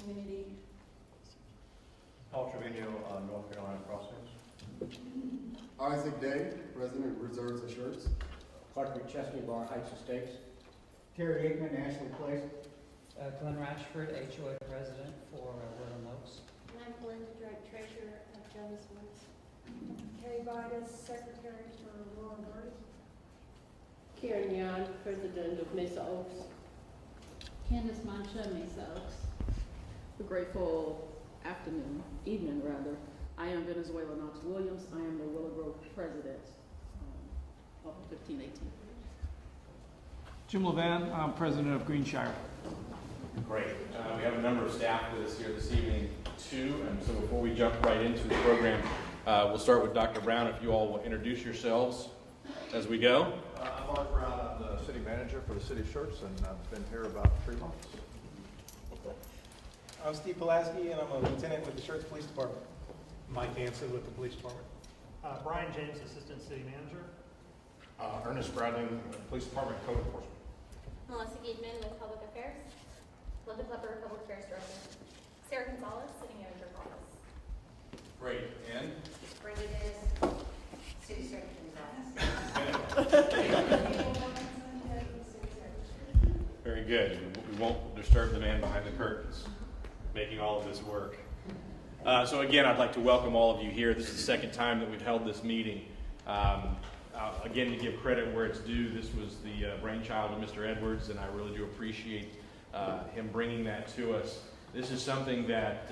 community. Paul Trevino, North Carolina Crossings. Isaac Day, President, Reserves at Schertz. Clark McChesney, Bar Heights Estates. Terry Aikman, Ashley Place. Glenn Rashford, HOA President for Woodland Oaks. And I'm Belinda Drake, Treasurer of Jonas Woods. Carrie Vargas, Secretary for Laura Bird. Karen Young, President of Mesa Oaks. Candace Mancha, Mesa Oaks. A grateful evening rather. I am Venezuela Knox Williams. I am the Willow Grove President of 1518. Jim Levan, I'm President of Greenshire. Great. We have a number of staff with us here this evening too, and so before we jump right into the program, we'll start with Dr. Brown. If you all will introduce yourselves as we go. I'm Mark Brown. I'm the city manager for the city of Schertz, and I've been here about 3 months. I'm Steve Pulaski, and I'm a lieutenant with the Schertz Police Department. Mike Hanson with the Police Department. Brian James, Assistant City Manager. Ernest Bradley, Police Department Code Enforcement. Melissa Giedman with Public Affairs. Linda Klepper, Public Affairs Director. Sarah Gonzalez, City Manager of Office. Great. And? Brenda Davis, City Secretary. Very good. We won't disturb the man behind the curtains, making all of this work. So again, I'd like to welcome all of you here. This is the second time that we've held this meeting. Again, to give credit where it's due, this was the brainchild of Mr. Edwards, and I really do appreciate him bringing that to us. This is something that,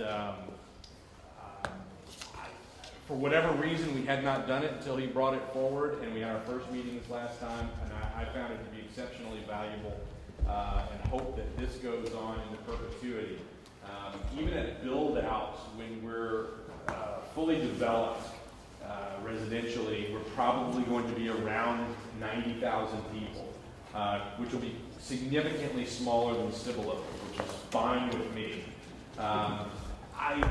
for whatever reason, we had not done it until he brought it forward, and we had our first meeting this last time, and I found it to be exceptionally valuable, and hope that this goes on into perpetuity. Even at build-outs, when we're fully developed residentially, we're probably going to be around 90,000 people, which will be significantly smaller than Cibolo, which is fine with me. I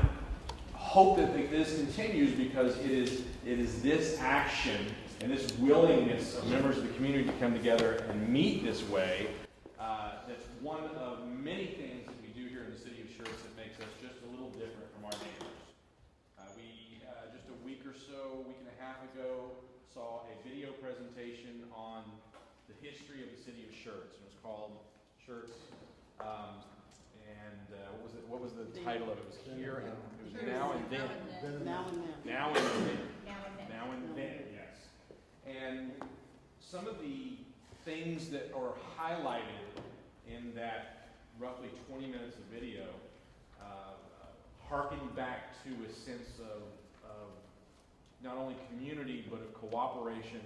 hope that this continues because it is this action and this willingness of members of the community to come together and meet this way that's one of many things that we do here in the city of Schertz that makes us just a little different from our neighbors. We just a week and a half ago, saw a video presentation on the history of the city of Schertz. It was called Schertz, what was the title of it? It was Here and it was Now and Then. Now and then. Now and Then. Now and Then, yes. And some of the things that are highlighted in that roughly 20 minutes of video harken back to a sense of not only community but of cooperation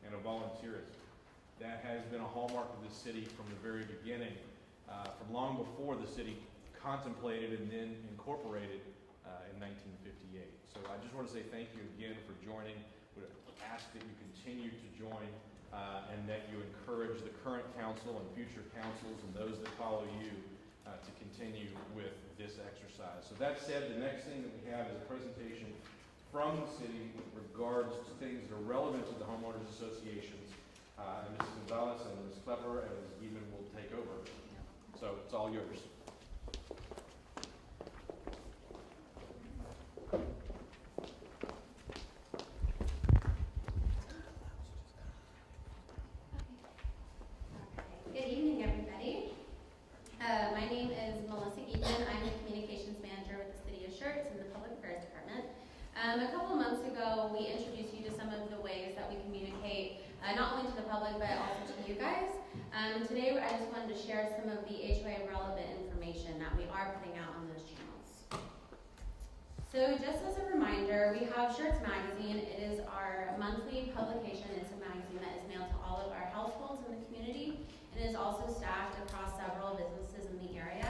and of volunteerism. That has been a hallmark of this city from the very beginning, from long before the city contemplated and then incorporated in 1958. So I just want to say thank you again for joining. I would ask that you continue to join and that you encourage the current council and future councils and those that follow you to continue with this exercise. So that said, the next thing that we have is a presentation from the city with regards to things that are relevant to the homeowners associations. And Ms. Gonzalez and Ms. Klepper and Ms. Giedman will take over. So it's all yours. Good evening, everybody. My name is Melissa Giedman. I'm the Communications Manager with the City of Schertz in the Public Affairs Department. A couple of months ago, we introduced you to some of the ways that we communicate, not only to the public, but also to you guys. Today, I just wanted to share some of the HOA relevant information that we are putting out on those channels. So just as a reminder, we have Schertz Magazine. It is our monthly publication. It's a magazine that is mailed to all of our households in the community. It is also staffed across several businesses in the area.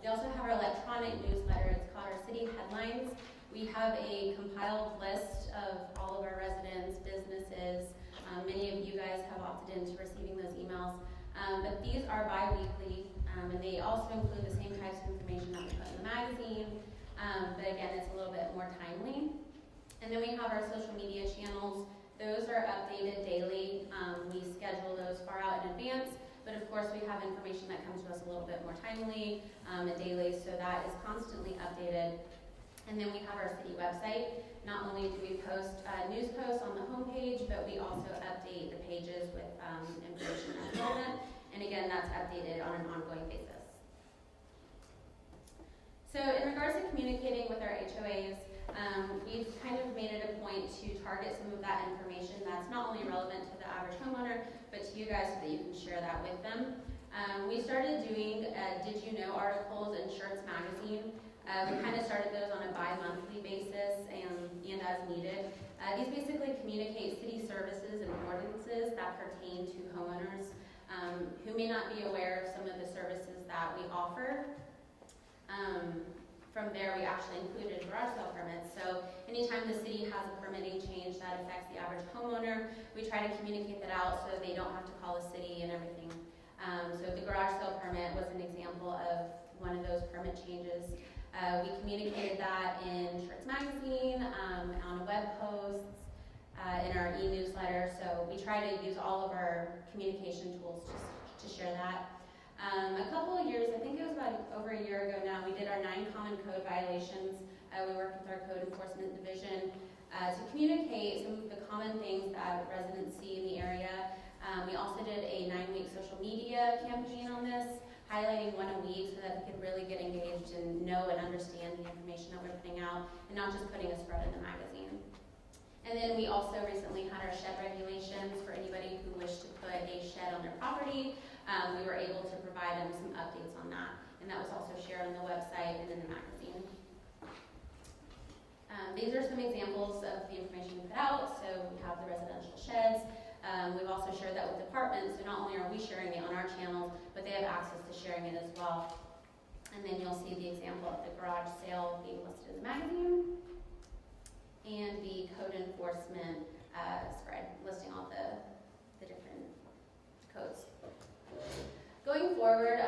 We also have our electronic newsletter. It's called our City Headlines. We have a compiled list of all of our residents, businesses. Many of you guys have opted into receiving those emails. But these are bi-weekly, and they also include the same types of information that we put in the magazine. But again, it's a little bit more timely. And then we have our social media channels. Those are updated daily. We schedule those far out in advance, but of course we have information that comes to us a little bit more timely and daily, so that is constantly updated. And then we have our city website. Not only do we post news posts on the homepage, but we also update the pages with information that's relevant. And again, that's updated on an ongoing basis. So in regards to communicating with our HOAs, we've kind of made it a point to target some of that information that's not only relevant to the average homeowner, but to you guys so that you can share that with them. We started doing Did You Know articles in Schertz magazine. We kind of started those on a bi-monthly basis and as needed. These basically communicate city services and ordinances that pertain to homeowners who may not be aware of some of the services that we offer. From there, we actually included garage sale permits. So anytime the city has a permitting change that affects the average homeowner, we try to communicate that out so they don't have to call the city and everything. So the garage sale permit was an example of one of those permit changes. We communicated that in Schertz magazine, on web posts, in our e-newsletter. So we try to use all of our communication tools to share that. A couple of years, I think it was about over a year ago now, we did our 9 common code violations. We worked with our code enforcement division to communicate some of the common things that residents see in the area. We also did a 9-week social media campaign on this, highlighting one a week so that they could really get engaged and know and understand the information that we're putting out and not just putting a spread in the magazine. And then we also recently had our shed regulations for anybody who wished to put a shed on their property. We were able to provide them some updates on that, and that was also shared on the website and in the magazine. These are some examples of the information we put out. So we have the residential sheds. We've also shared that with departments, so not only are we sharing it on our channels, but they have access to sharing it as well. And then you'll see the example of the garage sale being listed in the magazine, and the code enforcement spread listing all the different codes. Going forward,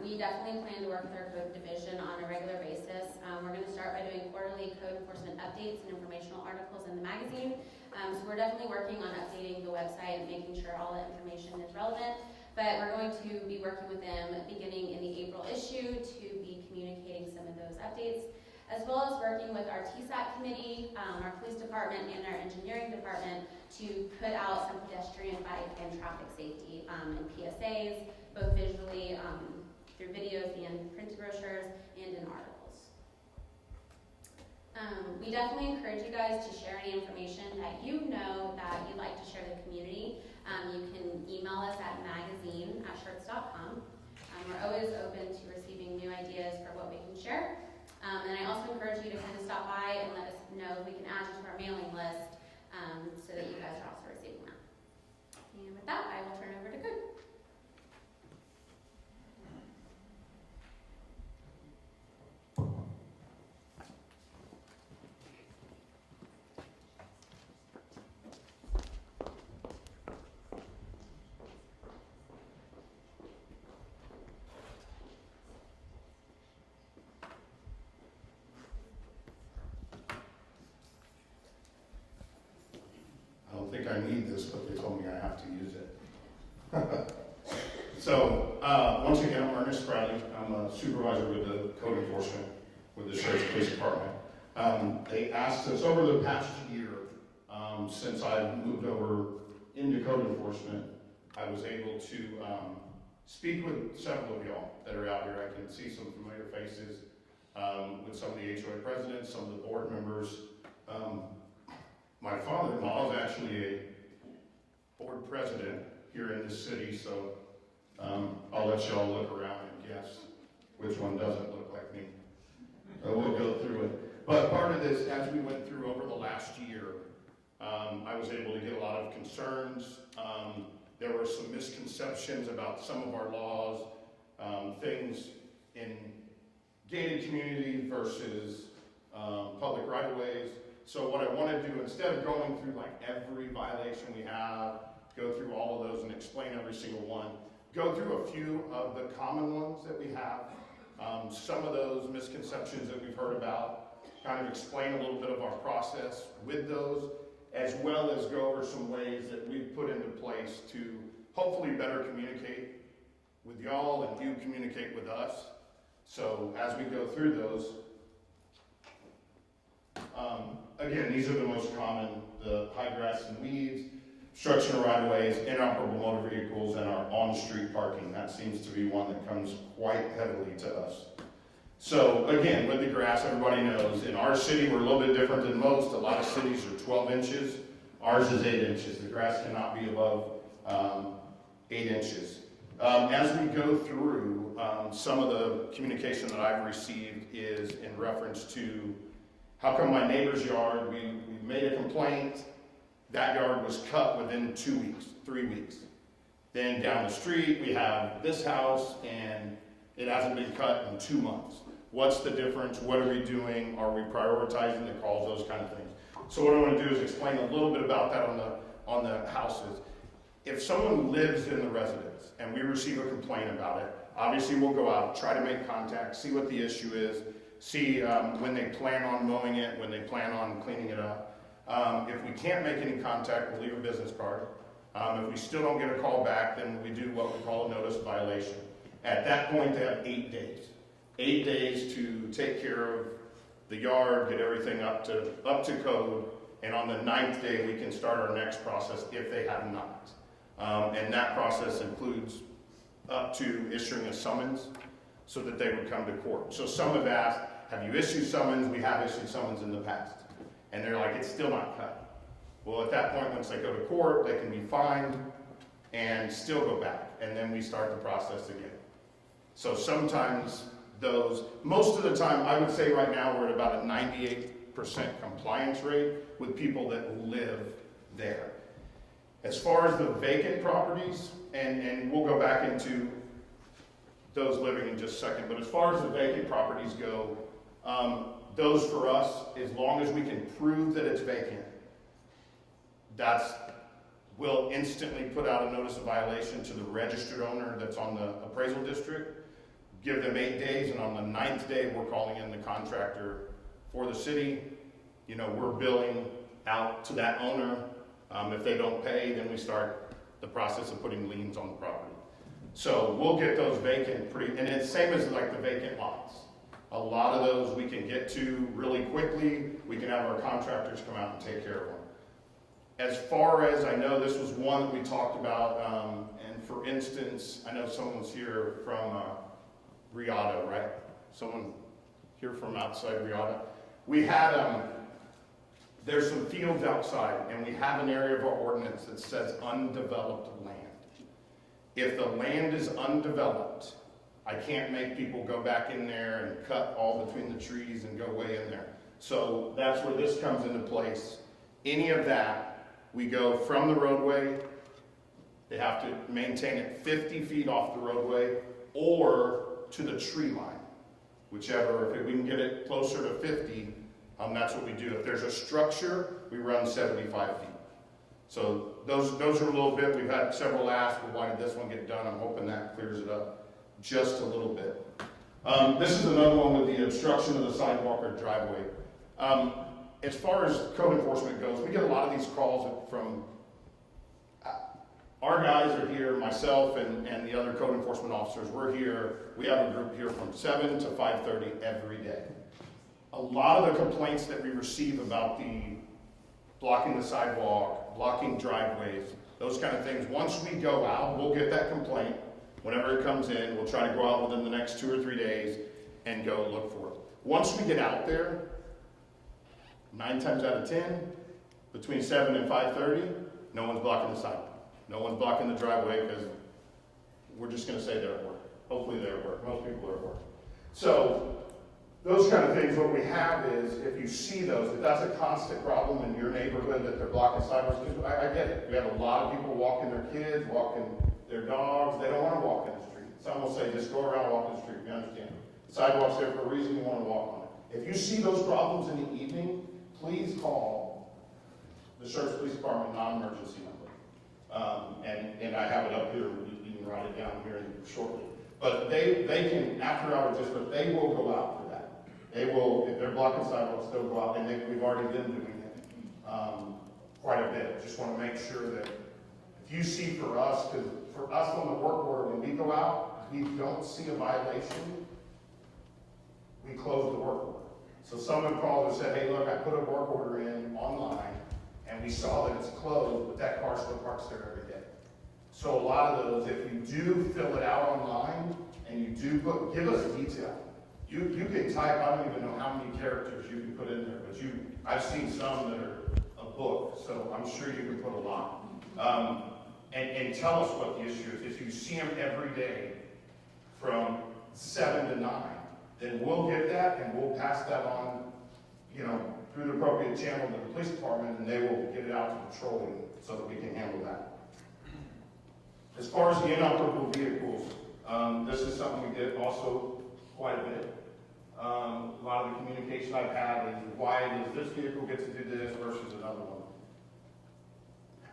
we definitely plan to work with our code division on a regular basis. We're going to start by doing quarterly code enforcement updates and informational articles in the magazine. So we're definitely working on updating the website and making sure all the information is relevant. But we're going to be working with them beginning in the April issue to be communicating some of those updates, as well as working with our TSAT committee, our police department, and our engineering department to put out some pedestrian, bike, and traffic safety and PSAs, both visually through videos and printed brochures and in articles. We definitely encourage you guys to share any information that you know that you'd like to share with the community. You can email us at magazine@schertz.com. We're always open to receiving new ideas for what we can share. And I also encourage you to kind of stop by and let us know if we can add you to our mailing list so that you guys are also receiving that. And with that, I will turn over to Code. I don't think I need this, but they told me I have to use it. So, once again, I'm Ernest Bradley. I'm a supervisor with the code enforcement with the Schertz Police Department. They asked us over the past year, since I moved over into code enforcement, I was able to speak with several of y'all that are out here. I can see some familiar faces with some of the HOA presidents, some of the board members. My father-in-law is actually a board president here in this city, so I'll let y'all look around and guess which one doesn't look like me. We'll go through it. But part of this, as we went through over the last year, I was able to get a lot of concerns. There were some misconceptions about some of our laws, things in gated community versus public right-of-ways. So what I want to do, instead of going through like every violation we have, go through all of those and explain every single one, go through a few of the common ones that we have, some of those misconceptions that we've heard about, kind of explain a little bit of our process with those, as well as go over some ways that we've put into place to hopefully better communicate with y'all and you communicate with us. So as we go through those, again, these are the most common: the high grass and weeds, obstruction of right-of-ways, inoperable motor vehicles, and our on-street parking. That seems to be one that comes quite heavily to us. So again, with the grass, everybody knows, in our city, we're a little bit different than most. A lot of cities are 12 inches. Ours is 8 inches. The grass cannot be above 8 inches. As we go through, some of the communication that I've received is in reference to how come my neighbor's yard, we made a complaint, that yard was cut within 2 weeks, 3 weeks. Then down the street, we have this house and it hasn't been cut in 2 months. What's the difference? What are we doing? Are we prioritizing the calls? Those kind of things. So what I want to do is explain a little bit about that on the houses. If someone lives in the residence and we receive a complaint about it, obviously we'll go out, try to make contact, see what the issue is, see when they plan on mowing it, when they plan on cleaning it up. If we can't make any contact, we'll leave a business card. If we still don't get a call back, then we do what we call a notice of violation. At that point, they have 8 days. 8 days to take care of the yard, get everything up to code, and on the 9th day, we can start our next process if they have not. And that process includes up to issuing a summons so that they would come to court. So some have asked, have you issued summons? We have issued summons in the past. And they're like, it's still not cut. Well, at that point, once they go to court, they can be fined and still go back. And then we start the process again. So sometimes most of the time, I would say right now we're at about a 98% compliance rate with people that live there. As far as the vacant properties, and we'll go back into those living in just a second, but as far as the vacant properties go, those for us, as long as we can prove that it's vacant, we'll instantly put out a notice of violation to the registered owner that's on the appraisal district, give them 8 days, and on the 9th day, we're calling in the contractor for the city. You know, we're billing out to that owner. If they don't pay, then we start the process of putting liens on the property. So we'll get those vacant and it's same as like the vacant lots. A lot of those we can get to really quickly. We can have our contractors come out and take care of them. As far as I know, this was one that we talked about, and for instance, I know someone's here from Riata, right? Someone here from outside Riata. We had, there's some fields outside, and we have an area of our ordinance that says undeveloped land. If the land is undeveloped, I can't make people go back in there and cut all between the trees and go way in there. So that's where this comes into place. Any of that, we go from the roadway. They have to maintain it 50 feet off the roadway or to the tree line, whichever. If we can get it closer to 50, that's what we do. If there's a structure, we run 75 feet. So those are a little bit. We've had several ask, well, why did this one get done? I'm hoping that clears it up just a little bit. This is another one with the obstruction of the sidewalk or driveway. As far as code enforcement goes, we get a lot of these calls from, our guys are here, myself and the other code enforcement officers, we're here. We have a group here from 7 to 5:30 every day. A lot of the complaints that we receive about the blocking the sidewalk, blocking driveways, those kind of things, once we go out, we'll get that complaint. Whenever it comes in, we'll try to go out within the next 2 or 3 days and go look for it. Once we get out there, 9 times out of 10, between 7 and 5:30, no one's blocking the sidewalk. No one's blocking the driveway because we're just going to say they're at work. Hopefully they're at work. Most people are at work. So those kind of things, what we have is, if you see those, if that's a constant problem in your neighborhood that they're blocking sidewalks, because I get it. We have a lot of people walking their kids, walking their dogs. They don't want to walk in the street. Some will say, just go around and walk in the street. We understand. The sidewalk's there for a reason. You want to walk on it. If you see those problems in the evening, please call the Schertz Police Department non-emergency number. And I have it up here. You can write it down here shortly. But they can, after hours, but they will go out for that. They will, if they're blocking sidewalks, they'll go out, and we've already been doing it quite a bit. Just want to make sure that if you see for us, because for us on the work order, when we go out, we don't see a violation, we close the work order. So someone called and said, hey, look, I put a work order in online, and we saw that it's closed, but that car still parks there every day. So a lot of those, if you do fill it out online, and you do give us detail. You can type, I don't even know how many characters you can put in there, but I've seen some that are a book, so I'm sure you can put a lot. And tell us what the issue is. If you see them every day from 7 to 9, then we'll get that and we'll pass that on, through the appropriate channel to the police department, and they will get it out to patrolling so that we can handle that. As far as the inoperable vehicles, this is something we did also quite a bit. A lot of the communication I've had is why does this vehicle get to do this versus another one?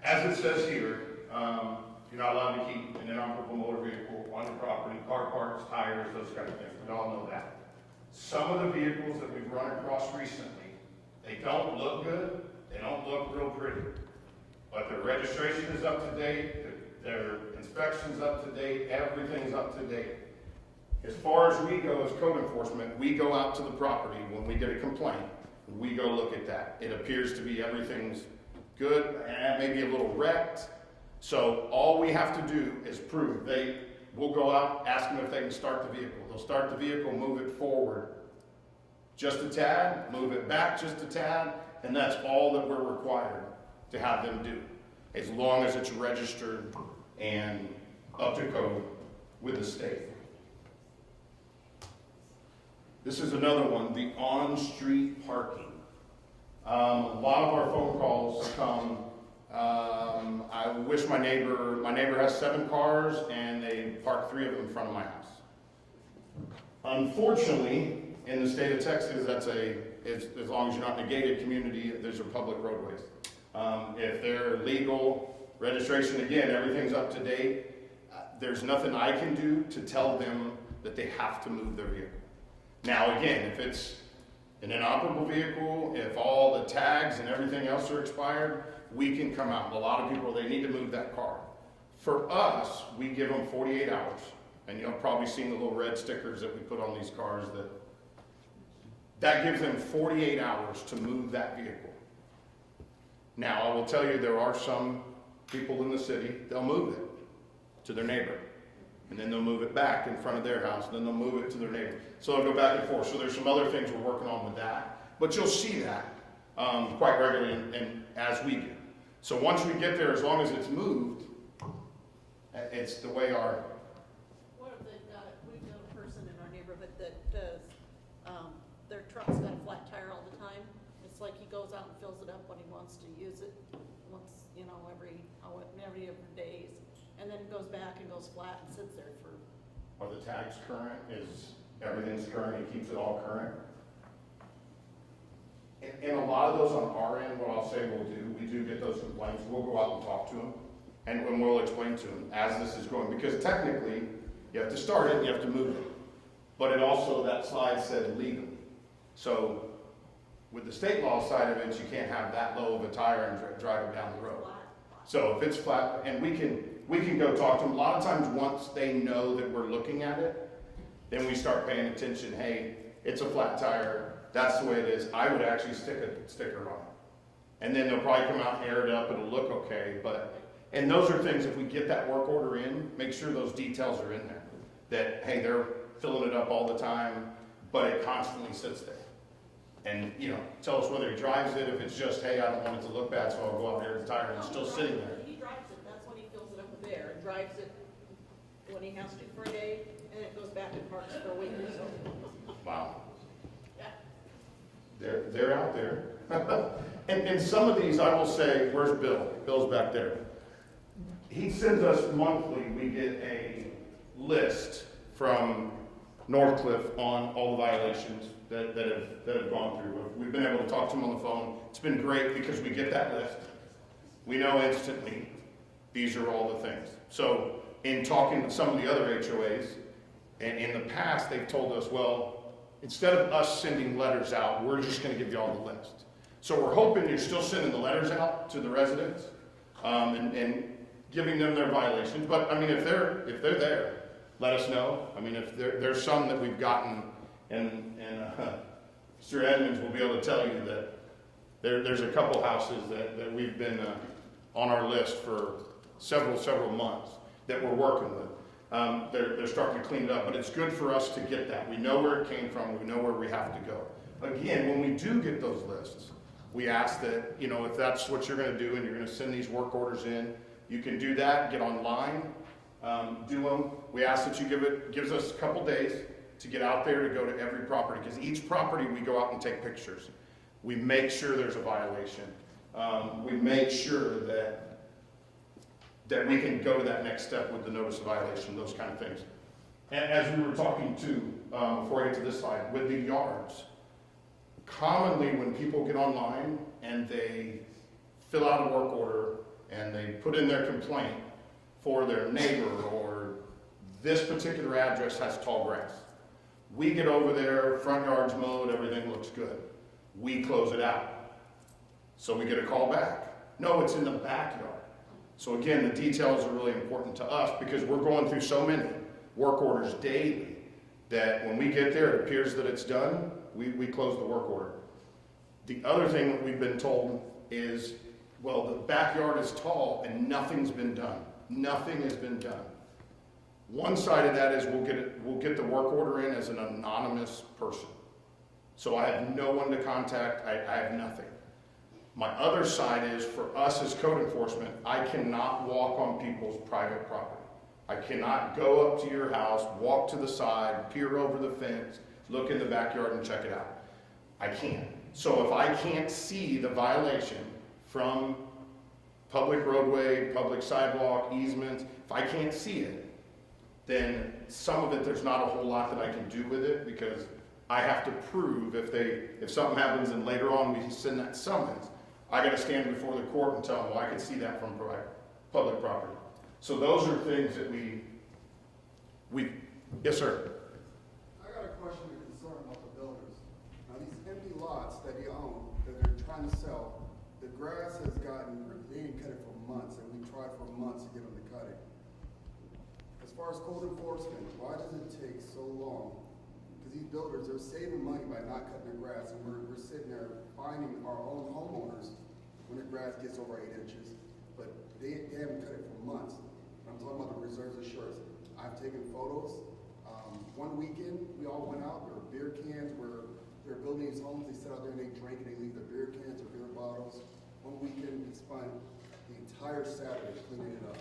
As it says here, you're not allowed to keep an inoperable motor vehicle on your property, car parts, tires, those kind of things. We all know that. Some of the vehicles that we've run across recently, they don't look good, they don't look real pretty, but their registration is up to date, their inspection's up to date, everything's up to date. As far as we go as code enforcement, we go out to the property when we get a complaint, we go look at that. It appears to be everything's good, and maybe a little wrecked. So all we have to do is prove. We'll go out, ask them if they can start the vehicle. They'll start the vehicle, move it forward just a tad, move it back just a tad, and that's all that we're required to have them do, as long as it's registered and up to code with the state. This is another one, the on-street parking. A lot of our phone calls come, I wish my neighbor has 7 cars and they park 3 of them in front of my house. Unfortunately, in the state of Texas, as long as you're not in a gated community, there's a public roadways. If they're legal, registration, again, everything's up to date. There's nothing I can do to tell them that they have to move their vehicle. Now, again, if it's an inoperable vehicle, if all the tags and everything else are expired, we can come out. A lot of people, they need to move that car. For us, we give them 48 hours. And you'll probably seen the little red stickers that we put on these cars that gives them 48 hours to move that vehicle. Now, I will tell you, there are some people in the city, they'll move it to their neighbor. And then they'll move it back in front of their house, and then they'll move it to their neighbor. So they'll go back and forth. So there's some other things we're working on with that. But you'll see that quite regularly and as we do. So once we get there, as long as it's moved, it's the way our... We've got a person in our neighborhood that does, their truck's got a flat tire all the time. It's like he goes out and fills it up when he wants to use it, once, every other days. And then it goes back and goes flat and sits there for... Are the tags current? Everything's current? He keeps it all current? And a lot of those on our end, what I'll say we do get those complaints. We'll go out and talk to them. And we'll explain to them as this is going. Because technically, you have to start it and you have to move it. But it also, that slide said legal. So with the state law side of it, you can't have that low of a tire and drive it down the road. So if it's flat, and we can go talk to them. A lot of times once they know that we're looking at it, then we start paying attention. Hey, it's a flat tire. That's the way it is. I would actually stick a sticker on it. And then they'll probably come out and air it up. It'll look okay. And those are things, if we get that work order in, make sure those details are in there. That, hey, they're filling it up all the time, but it constantly sits there. And, tell us whether he drives it. If it's just, hey, I don't want it to look bad, so I'll go out there and tire and it's still sitting there. He drives it. That's when he fills it up there and drives it when he has to for a day, and it goes back and parks for a week or so. Wow. Yeah. They're out there. and some of these, I will say, where's Bill? Bill's back there. He sends us monthly, we get a list from Northcliffe on all the violations that have gone through. We've been able to talk to him on the phone. It's been great because we get that list. We know instantly these are all the things. So in talking to some of the other HOAs, and in the past they've told us, well, instead of us sending letters out, we're just going to give you all the list. So we're hoping you're still sending the letters out to the residents and giving them their violations. But I mean, if they're there, let us know. I mean, if there's some that we've gotten, and Mr. Edmonds will be able to tell you that there's a couple houses that we've been on our list for several months that we're working with. They're starting to clean it up, but it's good for us to get that. We know where it came from. We know where we have to go. Again, when we do get those lists, we ask that, you know, if that's what you're going to do and you're going to send these work orders in, you can do that, get online, do them. We ask that you gives us a couple days to get out there to go to every property, because each property we go out and take pictures. We make sure there's a violation. We make sure that we can go to that next step with the notice of violation, those kind of things. And as we were talking to, before I get to this slide, with the yards, commonly when people get online and they fill out a work order and they put in their complaint for their neighbor or this particular address has tall grass, we get over there, front yard's mowed, everything looks good. We close it out. So we get a call back. No, it's in the backyard. So again, the details are really important to us because we're going through so many work orders daily that when we get there, it appears that it's done, we close the work order. The other thing that we've been told is, well, the backyard is tall and nothing's been done. Nothing has been done. One side of that is we'll get the work order in as an anonymous person. So I have no one to contact, I have nothing. My other side is, for us as code enforcement, I cannot walk on people's private property. I cannot go up to your house, walk to the side, peer over the fence, look in the backyard and check it out. I can't. So if I can't see the violation from public roadway, public sidewalk, easements, if I can't see it, then some of it, there's not a whole lot that I can do with it, because I have to prove if something happens and later on we send that summons, I got to stand before the court and tell them, well, I can see that from public property. So those are things that we yes, sir. I got a question and concern about the builders. Now, these empty lots that you own, that they're trying to sell, the grass has gotten, they didn't cut it for months, and we tried for months to get them to cut it. As far as code enforcement, why does it take so long? Because these builders are saving money by not cutting their grass, and we're sitting there finding our own homeowners when the grass gets over 8 inches, but they haven't cut it for months. I'm talking about the reserves of Schertz. I've taken photos. One weekend, we all went out. There were beer cans where they're building these homes. They sit out there and they drink and they leave their beer cans or beer bottles. One weekend, we spent the entire Saturday cleaning it up.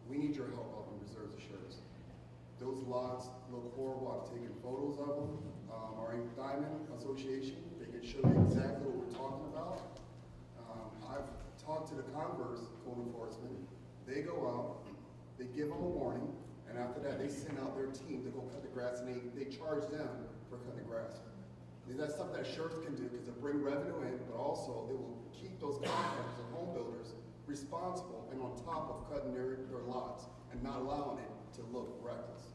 We need your help out in reserves of Schertz. Those lots look horrible. I've taken photos of them. Our Diamond Association, they can show you exactly what we're talking about. I've talked to the Converse code enforcement. They go out, they give them a warning, and after that, they send out their team to go cut the grass, and they charge them for cutting the grass. And that's something that Schertz can do, because it bring revenue in, but also it will keep those contractors and home builders responsible and on top of cutting their lots and not allowing it to look reckless.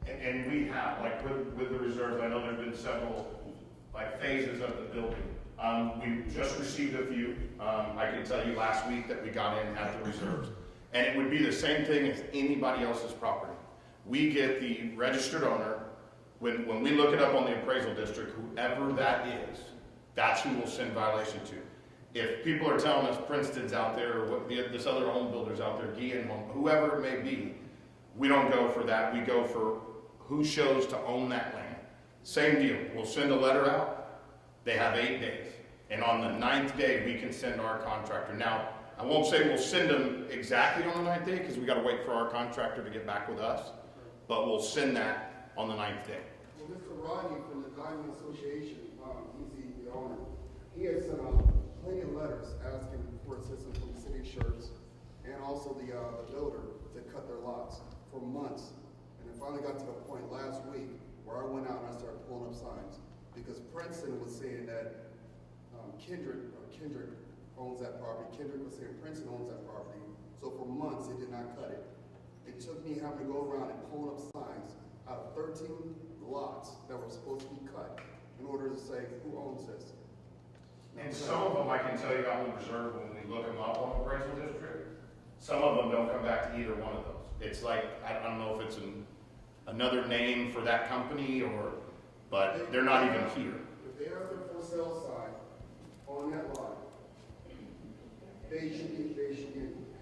And we have, like with the reserves, I know there have been several phases of the building. We just received a few. I can tell you last week that we got in at the reserves. And it would be the same thing as anybody else's property. We get the registered owner. When we look it up on the appraisal district, whoever that is, that's who we'll send violation to. If people are telling us Princeton's out there, or this other home builder's out there, Guillen Home, whoever it may be, we don't go for that. We go for who shows to own that land. Same deal. We'll send a letter out. They have 8 days. And on the 9th day, we can send our contractor. Now, I won't say we'll send them exactly on the 9th day, because we got to wait for our contractor to get back with us. But we'll send that on the 9th day. Well, Mr. Rodney from the Diamond Association, he's the owner. He has sent out plenty of letters asking for assistance from the city of Schertz and also the builder to cut their lots for months. And it finally got to the point last week where I went out and I started pulling up signs, because Princeton was saying that Kendrick owns that property. Kendrick was saying Princeton owns that property. So for months, they did not cut it. It took me having to go around and pull up signs out of 13 lots that were supposed to be cut in order to say who owns this. And some of them, I can tell you, out in reserve when we look them up on appraisal district, some of them don't come back to either one of those. It's like, I don't know if it's another name for that company but they're not even here. If they have their for sale sign on that lot, they should be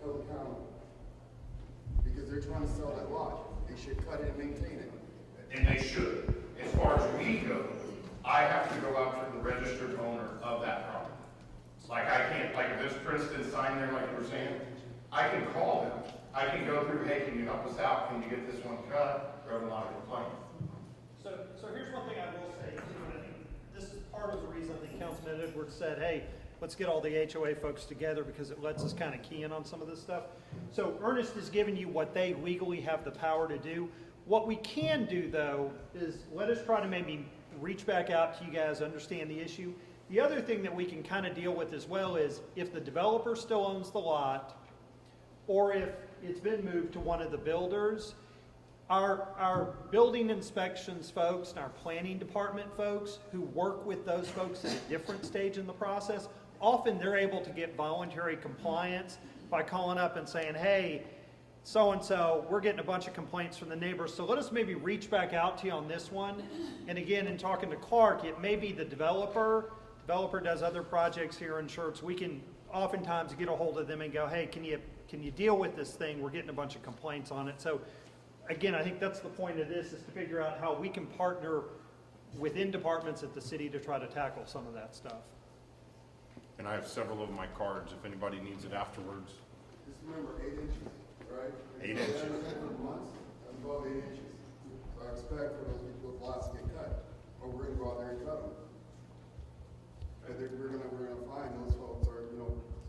held accountable. Because they're trying to sell that lot. They should cut it and maintain it. And they should. As far as we go, I have to go out to the registered owner of that property. Like I can't, like if there's Princeton sign there, like you were saying, I can call them. I can go through, hey, can you help us out? Can you get this one cut? We're having a lot of complaints. So here's one thing I will say, too, and I think this is part of the reason I think Councilman Edwards said, hey, let's get all the HOA folks together because it lets us kind of key in on some of this stuff. So Ernest has given you what they legally have the power to do. What we can do, though, is let us try to maybe reach back out to you guys, understand the issue. The other thing that we can kind of deal with as well is if the developer still owns the lot, or if it's been moved to one of the builders, our building inspections folks and our planning department folks who work with those folks at a different stage in the process, often they're able to get voluntary compliance by calling up and saying, hey, so-and-so, we're getting a bunch of complaints from the neighbors, so let us maybe reach back out to you on this one. And again, in talking to Clark, it may be the developer does other projects here in Schertz. We can oftentimes get a hold of them and go, hey, can you deal with this thing? We're getting a bunch of complaints on it. So again, I think that's the point of this, is to figure out how we can partner within departments at the city to try to tackle some of that stuff. And I have several of my cards if anybody needs it afterwards. Just remember 8 inches, right? 8 inches. Months, that's above 8 inches. So I expect for those people with lots to get cut, or we're gonna go out there and cut them. And we're gonna find those folks are,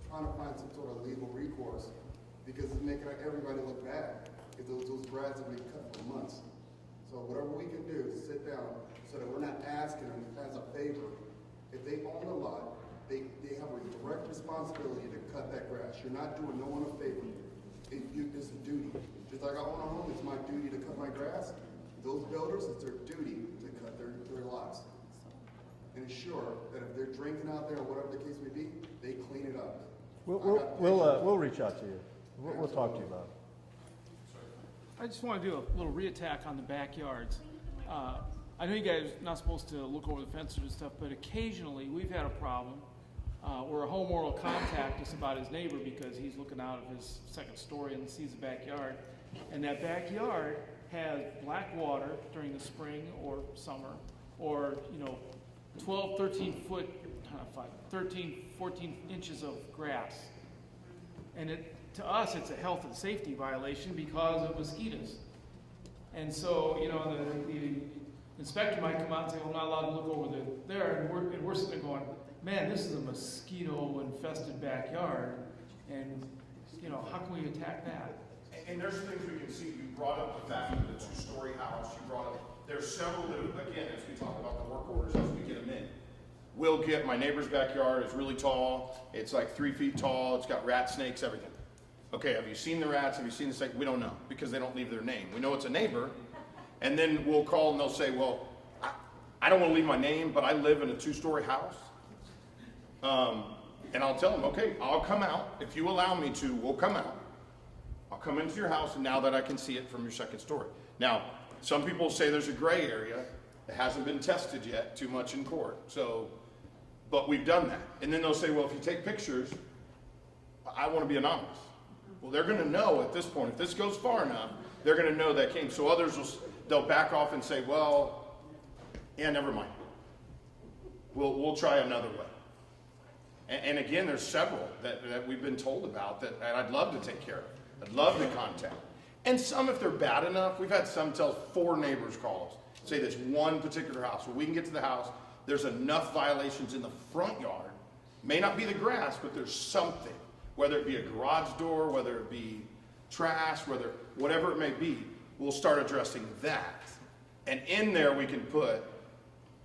trying to find some sort of legal recourse because it's making everybody look bad. If those grads have been cut for months. So whatever we can do is sit down so that we're not asking them as a favor. If they own a lot, they have a direct responsibility to cut that grass. You're not doing no one a favor. It's a duty. Just like I own a home, it's my duty to cut my grass. Those builders, it's their duty to cut their lots. And ensure that if they're drinking out there or whatever the case may be, they clean it up. We'll reach out to you. We'll talk to you about it. I just want to do a little reattack on the backyards. I know you guys are not supposed to look over the fences and stuff, but occasionally we've had a problem where a homeowner will contact us about his neighbor because he's looking out of his second story and sees the backyard. And that backyard has black water during the spring or summer, or 12, 13 foot, 13, 14 inches of grass. And to us, it's a health and safety violation because of mosquitoes. And so, the inspector might come out and say, well, I'm not allowed to look over there. And we're sitting there going, man, this is a mosquito-infested backyard. And, how can we attack that? And there's things we can see. You brought up the fact of the two-story house. You brought up, there's several that, again, as we talk about the work orders, as we get them in. We'll get my neighbor's backyard. It's really tall. It's like 3 feet tall. It's got rat snakes, everything. Okay, have you seen the rats? Have you seen the snake? We don't know because they don't leave their name. We know it's a neighbor. And then we'll call and they'll say, well, I don't want to leave my name, but I live in a 2-story house. And I'll tell them, okay, I'll come out. If you allow me to, we'll come out. I'll come into your house, and now that I can see it from your second story. Now, some people say there's a gray area that hasn't been tested yet too much in court. So, but we've done that. And then they'll say, well, if you take pictures, I want to be anonymous. Well, they're going to know at this point, if this goes far enough, they're going to know that came. So others they'll back off and say, well, yeah, never mind. We'll try another way. And again, there's several that we've been told about that I'd love to take care of. I'd love to contact. And some, if they're bad enough, we've had some tell 4 neighbors call us, say there's one particular house. Well, we can get to the house. There's enough violations in the front yard. May not be the grass, but there's something. Whether it be a garage door, whether it be trash, whatever it may be, we'll start addressing that. And in there we can put,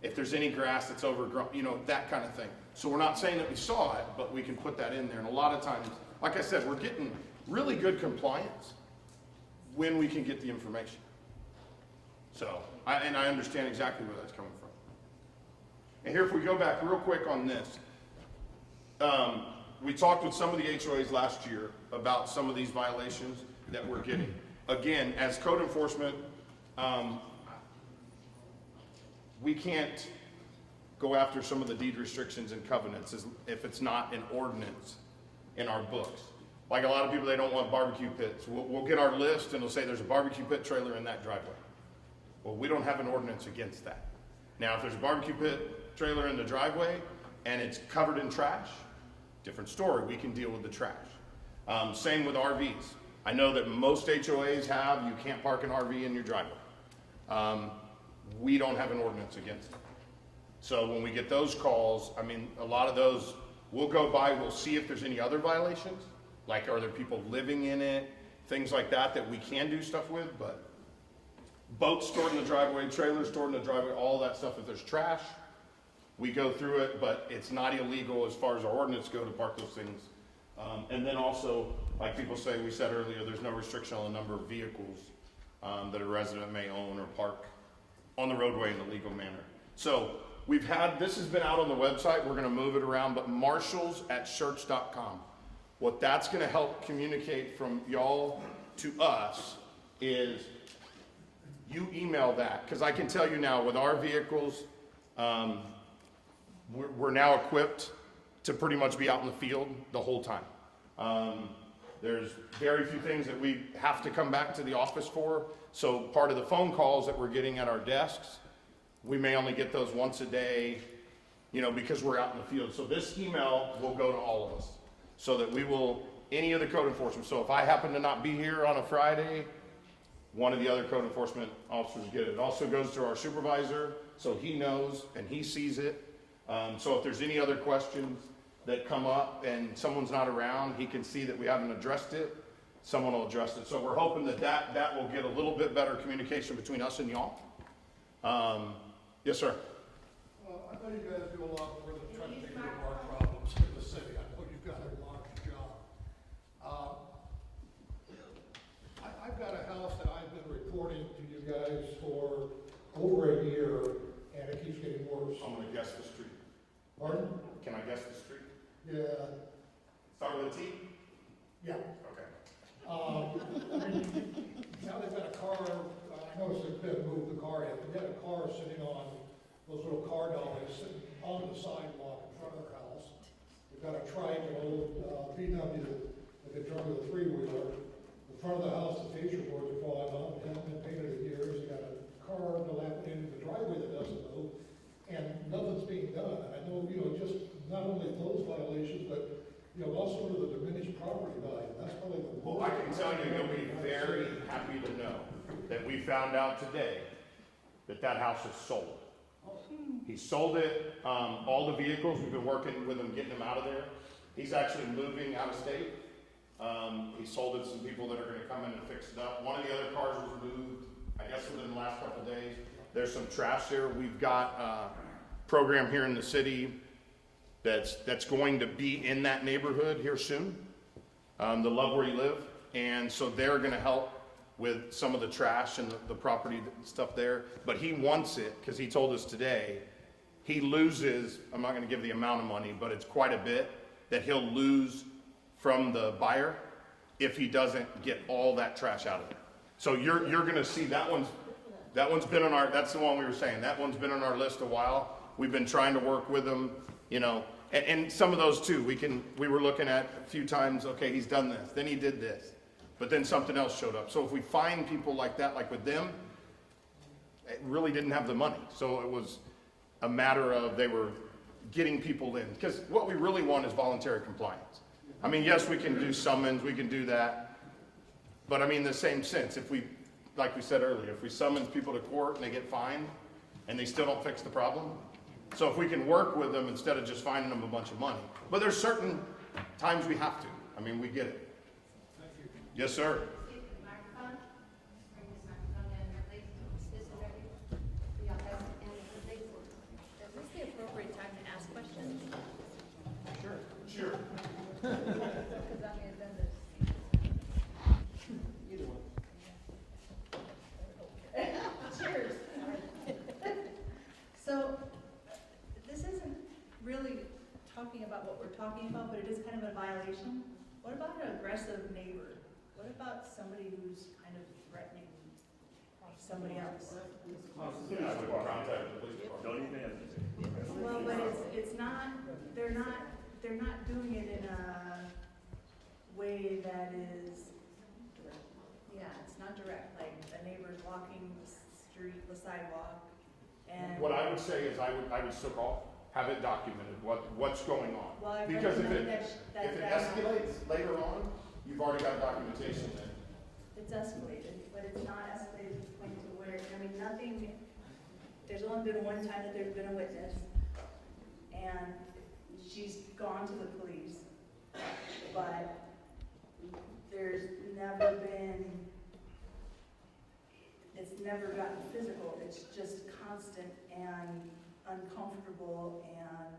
if there's any grass that's overgrown, that kind of thing. So we're not saying that we saw it, but we can put that in there. And a lot of times, like I said, we're getting really good compliance when we can get the information. So, I understand exactly where that's coming from. And here, if we go back real quick on this, we talked with some of the HOAs last year about some of these violations that we're getting. again, as code enforcement, we can't go after some of the deed restrictions and covenants if it's not an ordinance in our books. Like a lot of people, they don't want barbecue pits. We'll get our list and it'll say there's a barbecue pit trailer in that driveway. Well, we don't have an ordinance against that. Now, if there's a barbecue pit trailer in the driveway and it's covered in trash, different story, we can deal with the trash. Same with RVs. I know that most HOAs have, you can't park an RV in your driveway. We don't have an ordinance against it. So when we get those calls, I mean, a lot of those, we'll go by, we'll see if there's any other violations, like are there people living in it, things like that we can do stuff with, but boats stored in the driveway, trailers stored in the driveway, all that stuff, if there's trash, we go through it, but it's not illegal as far as our ordinance go to park those things. And then also, like people say, we said earlier, there's no restriction on the number of vehicles that a resident may own or park on the roadway in a legal manner. So this has been out on the website, we're gonna move it around, but marshals@schertz.com. What that's gonna help communicate from y'all to us is you email that, because I can tell you now with our vehicles, we're now equipped to pretty much be out in the field the whole time. There's very few things that we have to come back to the office for. So part of the phone calls that we're getting at our desks, we may only get those once a day, because we're out in the field. So this email will go to all of us so that we will, any of the code enforcement. So if I happen to not be here on a Friday, one of the other code enforcement officers get it. It also goes to our supervisor, so he knows and he sees it. So if there's any other questions that come up and someone's not around, he can see that we haven't addressed it, someone will address it. So we're hoping that will get a little bit better communication between us and y'all. Yes, sir. I know you guys do a lot more than trying to take care of our problems in the city. I know you've got a large job. I've got a house that I've been reporting to you guys for over a year, and it keeps getting worse. I'm gonna guess the street. Pardon? Can I guess the street? Yeah. Start with a T? Yeah. Okay. Now they've got a car, I noticed they've been moved the car in. They had a car sitting on those little car dollies sitting on the sidewalk in front of their house. They've got a trike, an old VW that they drove with a three-wheeler. The front of the house, the fascia boards are falling off, it hasn't been painted in years. They got a car dilapidated in the driveway that doesn't move, and nothing's being done. And I know, just not only those violations, but also the diminished property value. That's probably the Well, I can tell you, you'll be very happy to know that we found out today that house is sold. He sold it, all the vehicles, we've been working with him, getting them out of there. He's actually moving out of state. He sold it to some people that are gonna come in and fix it up. One of the other cars was moved, I guess within the last couple of days. There's some trash there. We've got a program here in the city that's going to be in that neighborhood here soon, the Love Where You Live. And so they're gonna help with some of the trash and the property stuff there. But he wants it, because he told us today, he loses, I'm not gonna give the amount of money, but it's quite a bit that he'll lose from the buyer if he doesn't get all that trash out of there. So you're gonna see that one's been on that's the one we were saying, that one's been on our list a while. We've been trying to work with him, and some of those too, we were looking at a few times, okay, he's done this, then he did this, but then something else showed up. So if we find people like that, like with them, it really didn't have the money. So it was a matter of they were getting people in, because what we really want is voluntary compliance. I mean, yes, we can do summons, we can do that, but I mean, in the same sense, like we said earlier, if we summons people to court and they get fined and they still don't fix the problem, so if we can work with them instead of just finding them a bunch of money. But there's certain times we have to. I mean, we get it. Thank you. Yes, sir. Is this the appropriate time to ask questions? Sure. Because I'm the attendant. Either one. Cheers. So, this isn't really talking about what we're talking about, but it is kind of a violation. What about an aggressive neighbor? What about somebody who's kind of somebody else. Yeah, I would contact the police department. Don't even hesitate. Well, but it's not, they're not doing it in a way that is, yeah, it's not direct, like a neighbor's walking the street, the sidewalk, and. What I would say is I would still call, have it documented, what's going on. Well, I Because if recommend it that escalates later on, you've already got documentation then. it's escalated, but it's not escalated to the point to where, I mean, nothing, there's only been one time that there's been a witness, and she's gone to the police, but there's never been, it's never gotten physical, it's just constant and uncomfortable and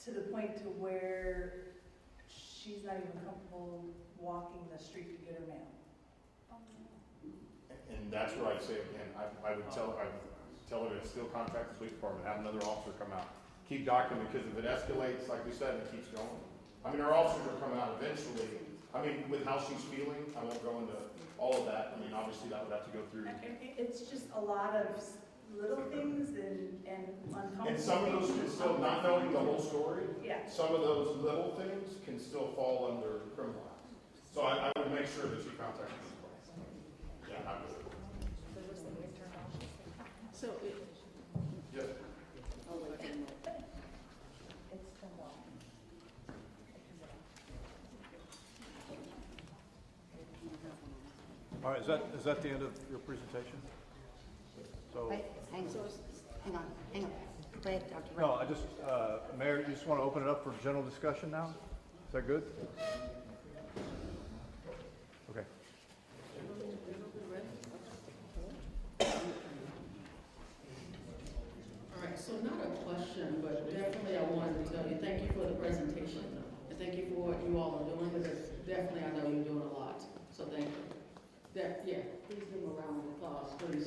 to the point to where she's not even comfortable walking the street to get her mail. And that's where I'd say again, I would tell her to still contact the police department, have another officer come out. Keep documenting, because if it escalates, like we said, it keeps going. I mean, our officers are coming out eventually. I mean, with how she's feeling, I won't go into all of that. I mean, obviously that would have to go through. It's just a lot of little things and uncomfortable. And some of those can still, not knowing the whole story, Yeah. some of those little things can still fall under criminal acts. So I would make sure that you contact the police department. Yeah, I would. So it, Yes. oh, wait, I don't know. It's turned off. All right, is that the end of your presentation? So, Wait, hang on. Go ahead, Dr. no, I just, Mayor, you just want to open it up for general discussion now? Is that good? Okay. All right, so not a question, but definitely I wanted to tell you, thank you for the presentation. And thank you for what you all are doing, because definitely I know you're doing a lot. So thank you. Yeah, please give them a round of applause, please.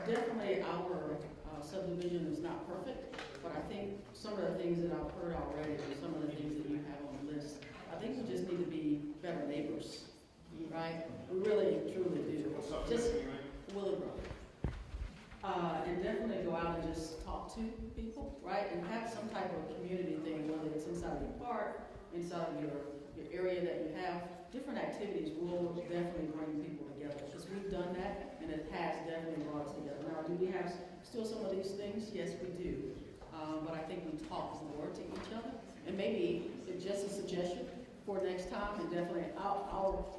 Definitely our subdivision is not perfect, but I think some of the things that I've heard already, and some of the things that you have on the list, I think we just need to be better neighbors, right? We really, truly do. Just Willowbrook. And definitely go out and just talk to people, right? And have some type of community thing, whether it's inside of your park, inside of your area that you have. Different activities will definitely bring people together, because we've done that, and it has definitely brought us together. Now, do we have still some of these things? Yes, we do. But I think we talk more to each other, and maybe it's just a suggestion for next time, and definitely I'll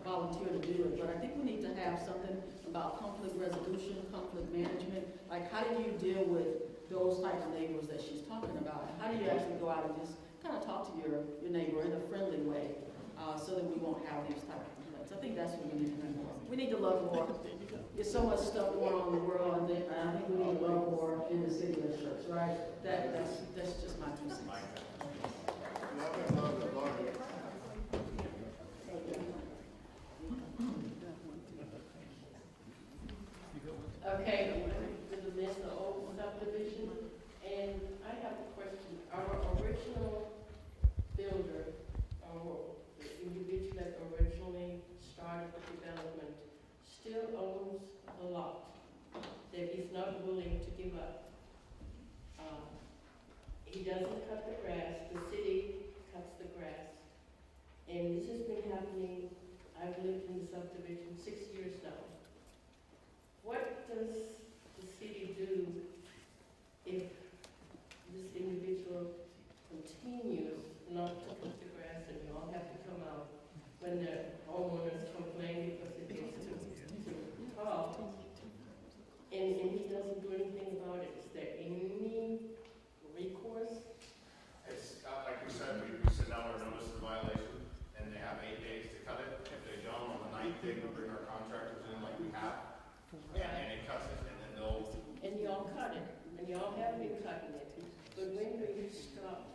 volunteer to do it. But I think we need to have something about conflict resolution, conflict management. Like, how do you deal with those type of neighbors that she's talking about? How do you actually go out and just kind of talk to your neighbor in a friendly way, so that we won't have these type of complaints? I think that's what we need to do more. We need to love more. There's so much stuff going on in the world, and I think we need to love more in the city of Schertz, right? That's just my 2 cents. Okay, this is Mr. Old subdivision, and I have a question. Our original builder, the individual that originally started the development, still owns a lot that he's not willing to give up. He doesn't cut the grass, the city cuts the grass. And this has been happening, I've lived in the subdivision 6 years now. What does the city do if this individual continues not to cut the grass, and you all have to come out when the homeowners complain because it gets too tall, and he doesn't do anything about it? Is there any recourse? It's, like we said, we send out our notice of violation, and they have 8 days to cut it. If they don't, on the 9th day, we bring our contractors in like we have. And it cuts it, and then they'll. And y'all cut it, and y'all have been cutting it, but when do you stop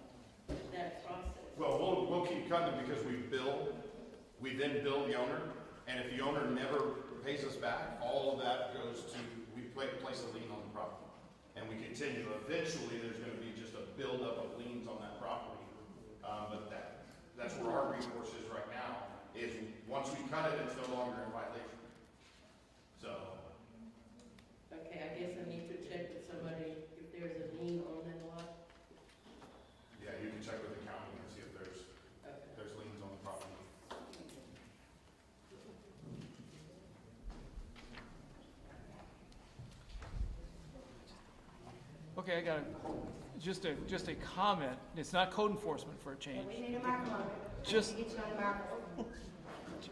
that process? Well, we'll keep cutting it because we then bill the owner, and if the owner never pays us back, all of that goes to, we place a lien on the property. And we continue, eventually there's gonna be just a buildup of liens on that property, but That's where our recourse is right now, is once we cut it, it's no longer in violation. So, Okay, I guess I need to check with somebody if there's a lien on that lot. yeah, you can check with the county and see if there's liens on the property. Okay, I got just a comment. It's not code enforcement for a change. We need a microphone. Just, Get you on the microphone.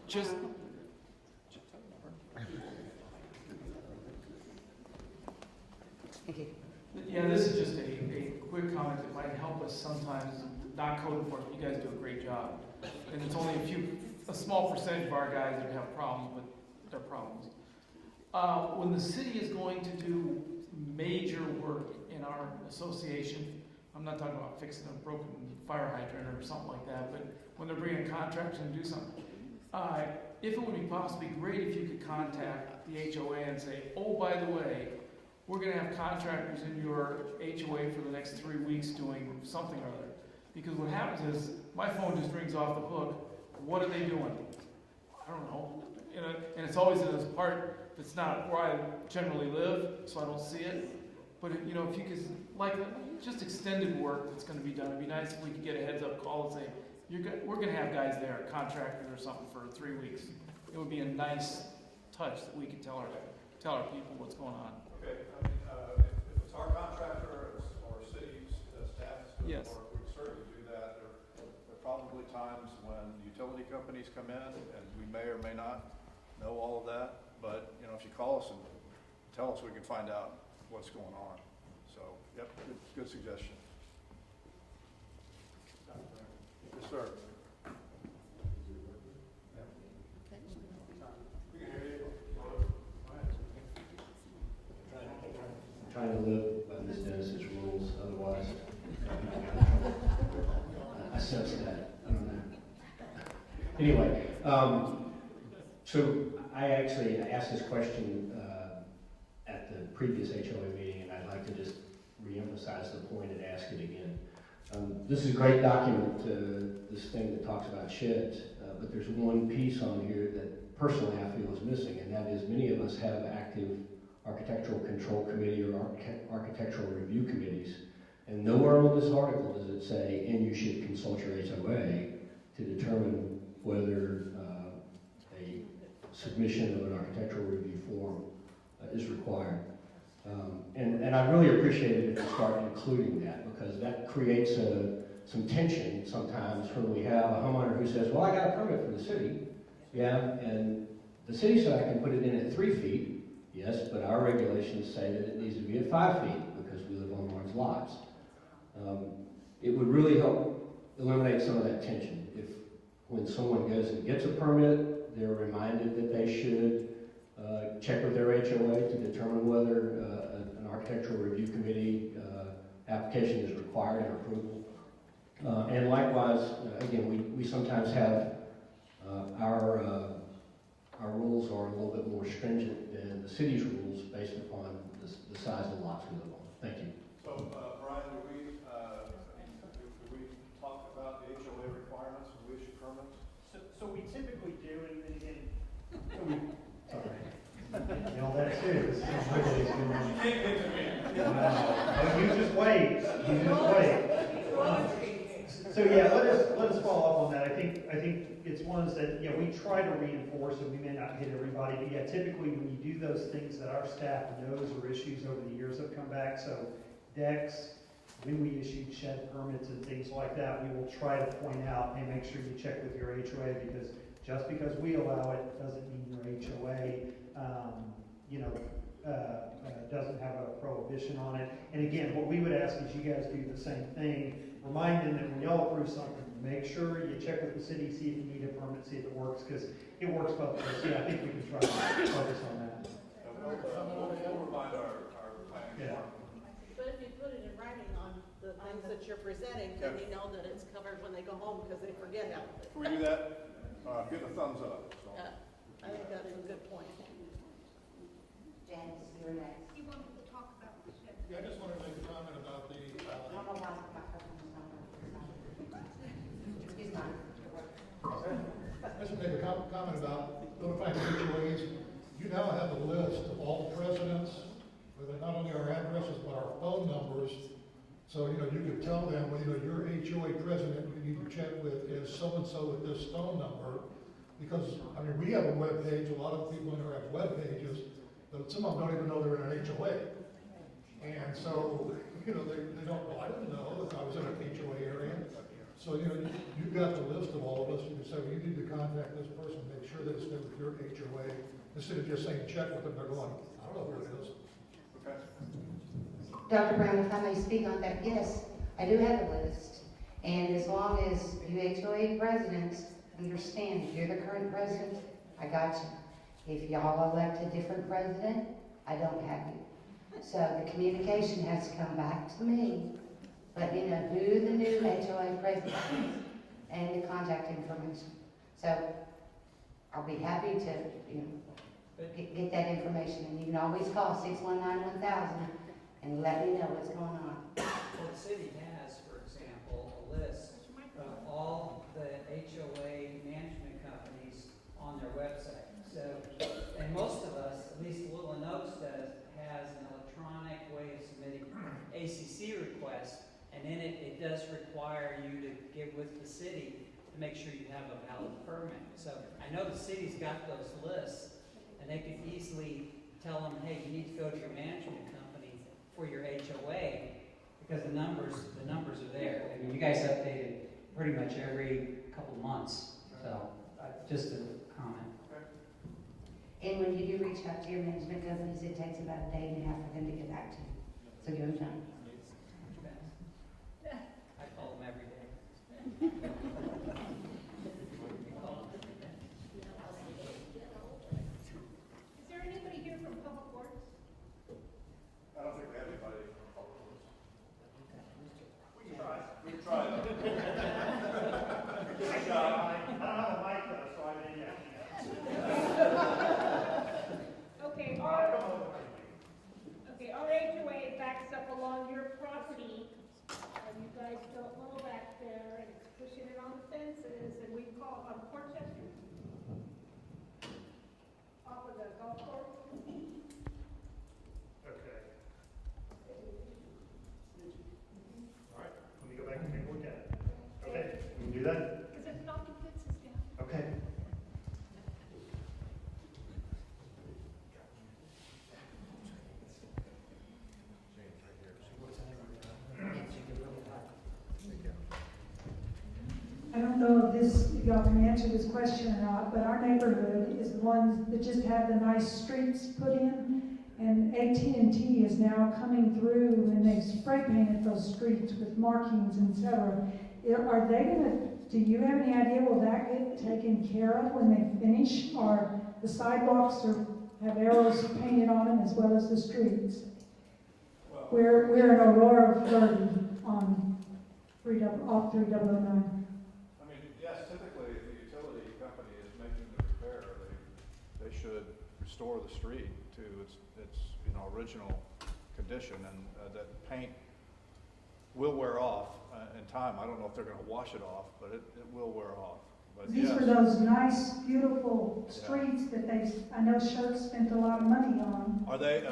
just, yeah, this is just a quick comment that might help us sometimes, not code enforcement. You guys do a great job. And it's only a small percentage of our guys that have problems with their problems. When the city is going to do major work in our association, I'm not talking about fixing a broken fire hydrant or something like that, but when they're bringing contractors and do something, if it would be possibly great if you could contact the HOA and say, oh, by the way, we're gonna have contractors in your HOA for the next 3 weeks doing something or other. Because what happens is, my phone just rings off the hook. What are they doing? I don't know. And it's always in this part that's not where I generally live, so I don't see it. But if you could, like, just extended work that's gonna be done, it'd be nice if we could get a heads up call and say, we're gonna have guys there, contractors or something for 3 weeks. It would be a nice touch that we could tell our people what's going on. Okay, I mean, if it's our contractor or city's staff that's doing Yes. the work, we can certainly do that. There are probably times when utility companies come in, and we may or may not know all of that, but, if you call us and tell us, we can find out what's going on. So, yep, good suggestion. Yes, sir. We can hear you. Trying to live by Ms. Dennis's rules, otherwise. I sense that. I don't know. Anyway, so I actually asked this question at the previous HOA meeting, and I'd like to just reemphasize the point and ask it again. This is a great document, this thing that talks about sheds, but there's one piece on here that personally I feel is missing, and that is many of us have active architectural control committee or architectural review committees, and nowhere on this article does it say, and you should consult your HOA to determine whether a submission of an architectural review form is required. And I really appreciate it if you start including that, because that creates some tension sometimes when we have a homeowner who says, well, I got a permit for the city, yeah, and the city said I can put it in at 3 feet, yes, but our regulations say that it needs to be at 5 feet because we live on large lots. It would really help eliminate some of that tension if when someone goes and gets a permit, they're reminded that they should check with their HOA to determine whether an architectural review committee application is required and approval. And likewise, again, we sometimes have our rules are a little bit more stringent than the city's rules based upon the size of lots we live on. Thank you. So, Brian, do we talk about the HOA requirements when we issue permits? So we typically do, and again, That's it. This is really You can't get to me. You just wait. You just wait. So yeah, let us follow up on that. I think it's ones that, we try to reinforce, and we may not hit everybody, but yeah, typically when you do those things that our staff knows are issues over the years have come back, so decks, when we issued shed permits and things like that, we will try to point out, hey, make sure you check with your HOA, because just because we allow it doesn't mean your HOA, doesn't have a prohibition on it. And again, what we would ask is you guys do the same thing. Remind them that when y'all approve something, make sure you check with the city, see if you need a permit, see if it works, because it works both ways. Yeah, I think we can try to focus on that. We'll remind our planning department. But if you put it in writing on the things that you're presenting, then they know that it's covered when they go home because they forget half of it. Can we do that? Give a thumbs up. So. I think that's a good point. Janice, you're next. You wanted to talk about the shed. Yeah, I just wanted to make a comment about the, I don't know why my microphone is not working. Excuse me. comment about notifying HOAs. You now have a list of all the presidents, with not only our addresses, but our phone numbers. So, you can tell them, well, your HOA president you need to check with is so-and-so with this phone number. Because, we have a web page, a lot of people in here have web pages, but some of them don't even know they're in an HOA. And so, they don't, well, I didn't know that I was in an HOA area. So, you've got the list of all of us. You can say, well, you need to contact this person, make sure that it's good with your HOA, instead of just saying check with them. They're going, I don't know who it is. Okay. Dr. Brown, if I may speak on that, yes, I do have a list. And as long as you HOA presidents understand, if you're the current president, I got you. If y'all elect a different president, I don't have you. So the communication has to come back to me. Let me know who the new HOA president is and the contact information. So I'll be happy to get that information. And you can always call 619-1000 and let me know what's going on. Well, the city has, for example, a list of all the HOA management companies on their website. So, and most of us, at least Woodland Oaks does, has an electronic way of submitting ACC requests, and in it does require you to get with the city to make sure you have a valid permit. So I know the city's got those lists, and they can easily tell them, hey, you need to go to your management company for your HOA, because the numbers are there. I mean, you guys update it pretty much every couple months. So just a comment. And when you do reach out to your management companies, it takes about a day and a half for them to get back to you. So give them time. I call them every day. Is there anybody here from Public Works? I don't think we have anybody from Public Works. We can try. We can try though. Give it a shot. I don't have a mic though, so I mean, yeah. Okay, our HOA backs up along your property, and you guys built a little back there, and it's pushing it on the fences, and we call on Portchester, off of the golf course. Okay. All right, let me go back and take a look at it. Okay, we can do that? Because it's knocking fences down. Okay. I don't know if y'all can answer this question or not, but our neighborhood is one that just had the nice streets put in, and AT&T is now coming through, and they've spray painted those streets with markings, etc. Are they do you have any idea, will that get taken care of when they finish, or the sidewalks have arrows painted on them as well as the streets? Well, We're in Aurora, Florida, on off 3009. Yes, typically, if the utility company is making the repair, they should restore the street to its original condition, and that paint will wear off in time. I don't know if they're going to wash it off, but it will wear off. But These yes. were those nice, beautiful streets that I know Schertz spent a lot of money on. Are they?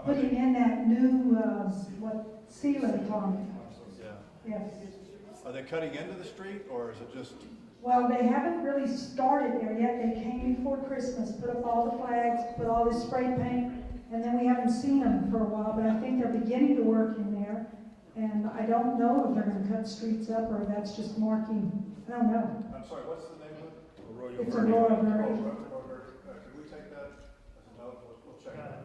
Putting in that new, sealant on it. Yeah. Yes. Are they cutting into the street, or is it just? Well, they haven't really started there yet. They came before Christmas, put up all the flags, put all this spray paint, and then we haven't seen them for a while, but I think they're beginning to work in there. And I don't know if they're going to cut streets up or that's just marking. I don't know. I'm sorry, what's the name of it? It's Aurora Verde. Can we take that as a note? We'll check it out.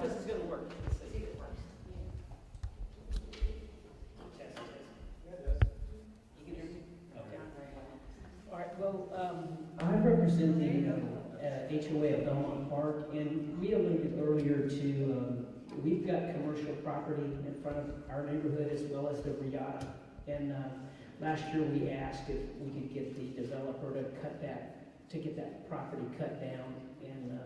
This is gonna work. All right, well, I represent the HOA of Belmont Park, and we alluded earlier to, we've got commercial property in front of our neighborhood as well as the Riata. And last year we asked if we could get the developer to cut that to get that property cut down and,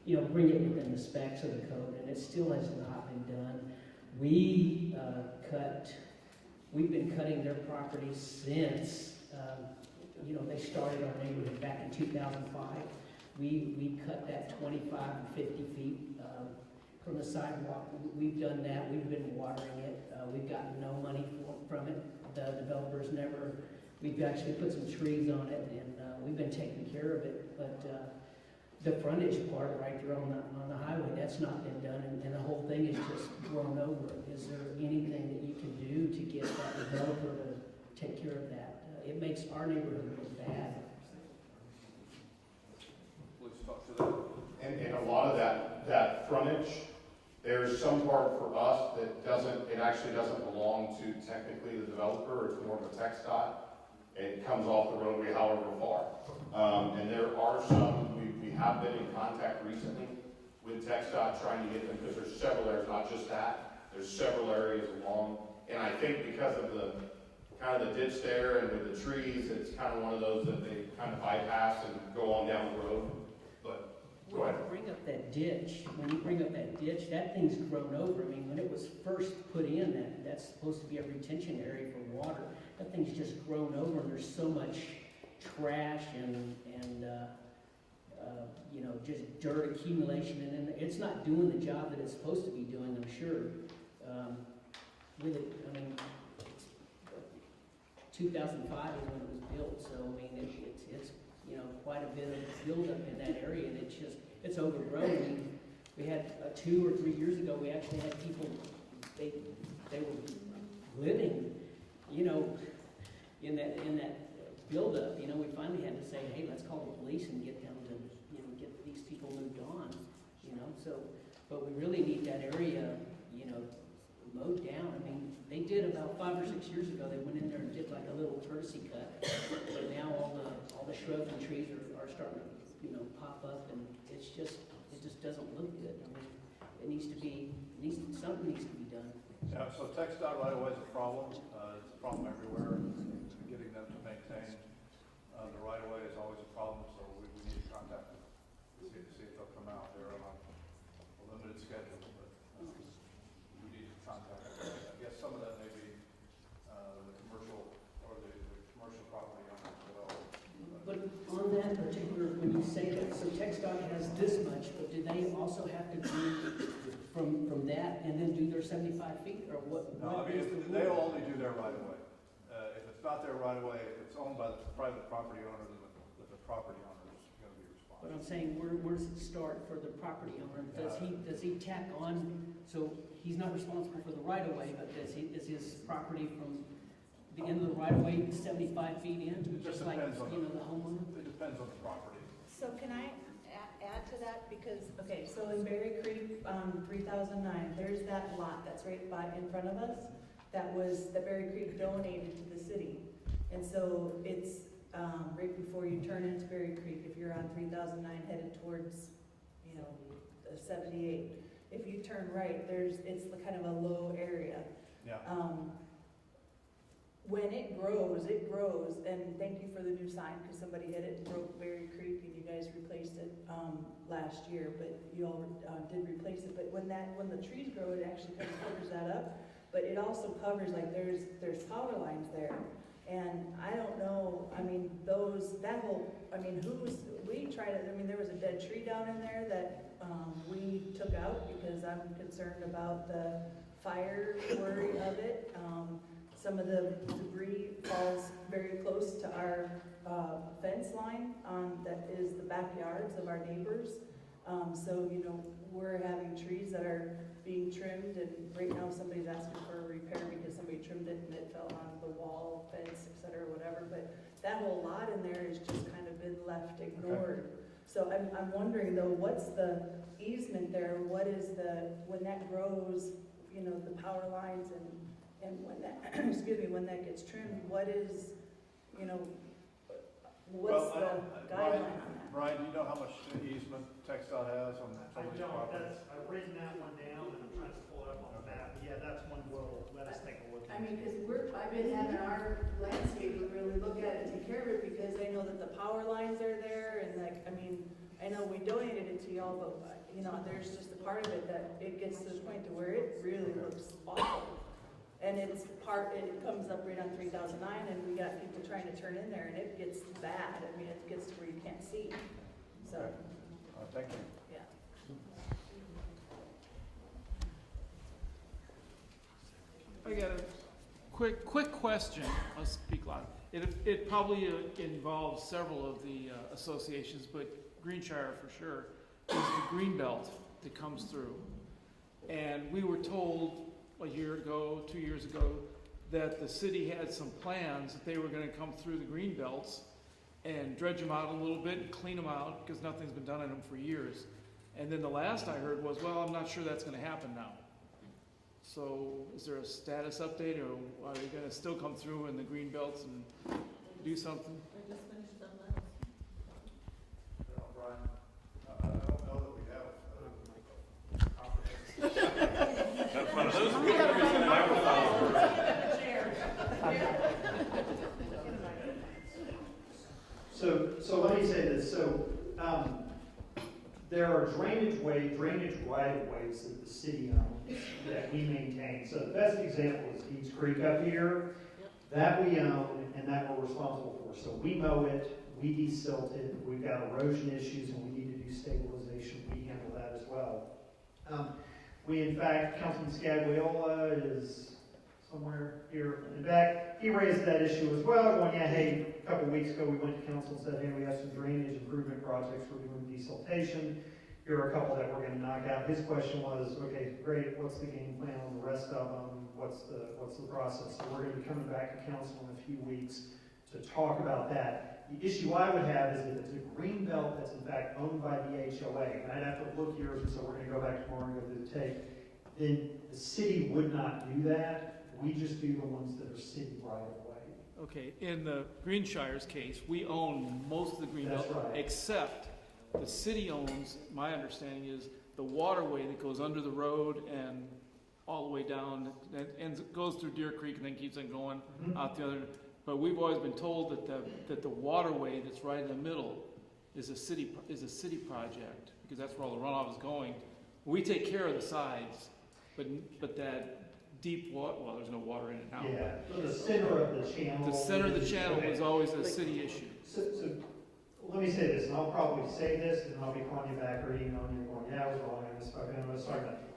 you know, bring it within the specs of the code, and it still has not been done. We've been cutting their property since, you know, they started our neighborhood back in 2005. We cut that 25 and 50 feet from the sidewalk. We've done that. We've been watering it. We've gotten no money from it. The developers never. We've actually put some trees on it, and we've been taking care of it. But the frontage part right there on the highway, that's not been done, and the whole thing is just grown over. Is there anything that you can do to get that developer to take care of that? It makes our neighborhood look bad. Please talk to that. And a lot of that frontage, there's some part for us that it actually doesn't belong to technically the developer. It's more of a text dot. It comes off the roadway however far. And there are some, we have been in contact recently with TxDOT trying to get them, because there's several areas, not just that, there's several areas along. And I think because of the kind of the ditch there and with the trees, it's kind of one of those that they kind of bypass and go on down the road. But go ahead. When you bring up that ditch, that thing's grown over. I mean, when it was first put in, that's supposed to be a retention area for water. That thing's just grown over, and there's so much trash and you know, just dirt accumulation, and then it's not doing the job that it's supposed to be doing, I'm sure. With it, I mean, it's 2005 is when it was built, so I mean, it's you know, quite a bit of buildup in that area, and it's overgrown. I mean, we had 2 or 3 years ago, we actually had people, they were living, you know, in that buildup. You know, we finally had to say, hey, let's call the police and get them to, you know, get these people moved on. You know, so, but we really need that area, you know, mowed down. I mean, they did about 5 or 6 years ago. They went in there and did like a little courtesy cut. But now all the shrubs and trees are starting to, you know, pop up, and it just doesn't look good. I mean, something needs to be done. Yeah, so TxDOT right away is a problem. It's a problem everywhere. Getting them to maintain the right of way is always a problem, so we need to contact them to see if they'll come out. They're on a limited schedule, but we need to contact them. I guess some of that may be the commercial or the commercial property owners as well. But on that particular, when you say that, so TxDOT has this much, but do they also have to do from that and then do their 75 feet, or what? No, I mean, they'll only do their right of way. If it's not their right of way, if it's owned by the private property owner, then the property owner is going to be responsible. But I'm saying, where does it start for the property owner? Does he tack on, so he's not responsible for the right of way, but is his property from the end of the right of way 75 feet in? It just like, depends on you know, the homeowner? It depends on the property. So can I add to that? Because, okay, so in Berry Creek, 3009, there's that lot that's right in front of us. That Berry Creek donated to the city. And so it's right before you turn into Berry Creek, if you're on 3009 headed towards, you know, 78. If you turn right, it's kind of a low area. Yeah. When it grows, and thank you for the new sign, because somebody hit it and broke Berry Creek, and you guys replaced it last year, but you all did replace it. But when the trees grow, it actually kind of covers that up. But it also covers, like, there's power lines there, and I don't know, I mean, there was a dead tree down in there that we took out because I'm concerned about the fire worry of it. Some of the debris falls very close to our fence line that is the backyards of our neighbors. So, you know, we're having trees that are being trimmed, and right now somebody's asking for a repair because somebody trimmed it and it fell on the wall, fence, et cetera, whatever. But that whole lot in there has just kind of been left ignored. Okay. So I'm wondering though, what's the easement there? What is when that grows, you know, the power lines and when that, when that gets trimmed, what is, you know, what's the guideline on that? Brian, do you know how much easement TxDOT has on some of these properties? I've written that one down, and I'm trying to pull pull it up on the map, but yeah, that's one we'll let us take a look at. I mean, because I've been having our landscaper really look at it and take care of it, because I know that the power lines are there, and like, I mean, I know we donated it to y'all, but, you know, there's just a part of it that it gets to the point to where it really looks awful. And it comes up right on 3009, and we got people trying to turn in there, and it gets bad. I mean, it gets to where you can't see. So, Thank you. yeah. I got a quick question. I'll speak loud. It probably involves several of the associations, but Greenshire for sure is the green belt that comes through. And we were told a year ago, 2 years ago, that the city had some plans that they were going to come through the green belts and dredge them out a little bit and clean them out, because nothing's been done in them for years. And then the last I heard was, well, I'm not sure that's going to happen now. So is there a status update, or are they going to still come through in the green belts and do something? I just finished them last. Brian, I don't know that we have comprehensive. In front of those We gotta find a microphones. So let me say this, there are drainage right-of-ways that the city owns that we maintain. So the best example is Deeds Creek up here, that we own and that we're responsible for. So we mow it, we desilt it, we've got erosion issues and we need to do stabilization, we handle that as well. We in fact, Councilman Scagliola is somewhere here in the back, he raised that issue as well, going, yeah, hey, a couple weeks ago we went to council and said, hey, we have some drainage improvement projects, we're doing desiltation, here are a couple that we're going to knock out. His question was, okay, great, what's the game plan on the rest of them, what's the process? So we're going to be coming back to council in a few weeks to talk about that. The issue I would have is if it's a green belt that's in fact owned by the HOA, and I'd have to look yours, and so we're going to go back tomorrow and go through the tape, then the city would not do that. We just do the ones that are city right of way. Okay, in the Greenshire's case, we own most of the green That's belt, right. except the city owns, my understanding is, the waterway that goes under the road and all the way down, and goes through Deer Creek and then keeps on going out the other. But we've always been told that the waterway that's right in the middle is a city project, because that's where all the runoff is going. We take care of the sides, but that deep water, well, there's no water in it now. Yeah, so the center of the channel. The center of the channel okay. is always a city issue. So let me say this, and I'll probably say this, and I'll be calling you back or emailing you going, yeah, I was wrong, I misspoke, sorry about that.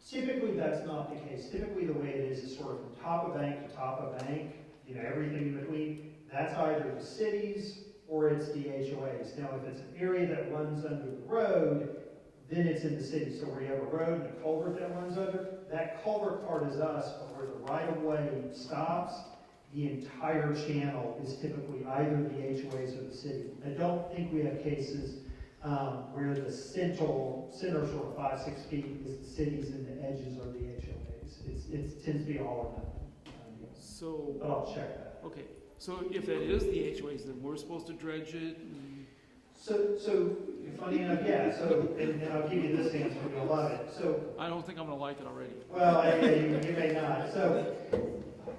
Typically, that's not the case. Typically, the way it is sort of from top of bank to top of bank, you know, everything in between. That's either the cities or it's the HOAs. Now, if it's an area that runs under the road, then it's in the city. So where you have a road and a culvert that runs under, that culvert part is us, but where the right-of-way stops, the entire channel is typically either the HOAs or the city. I don't think we have cases where the center sort of 5-6 feet is the cities and the edges are the HOAs. It tends to be all or nothing. So, but I'll check that. Okay, so if that is the HOAs, then we're supposed to dredge it? So funny enough, yeah, so, and I'll give you this answer, you'll love it. So, I don't think I'm gonna like it already. well, you may not. So,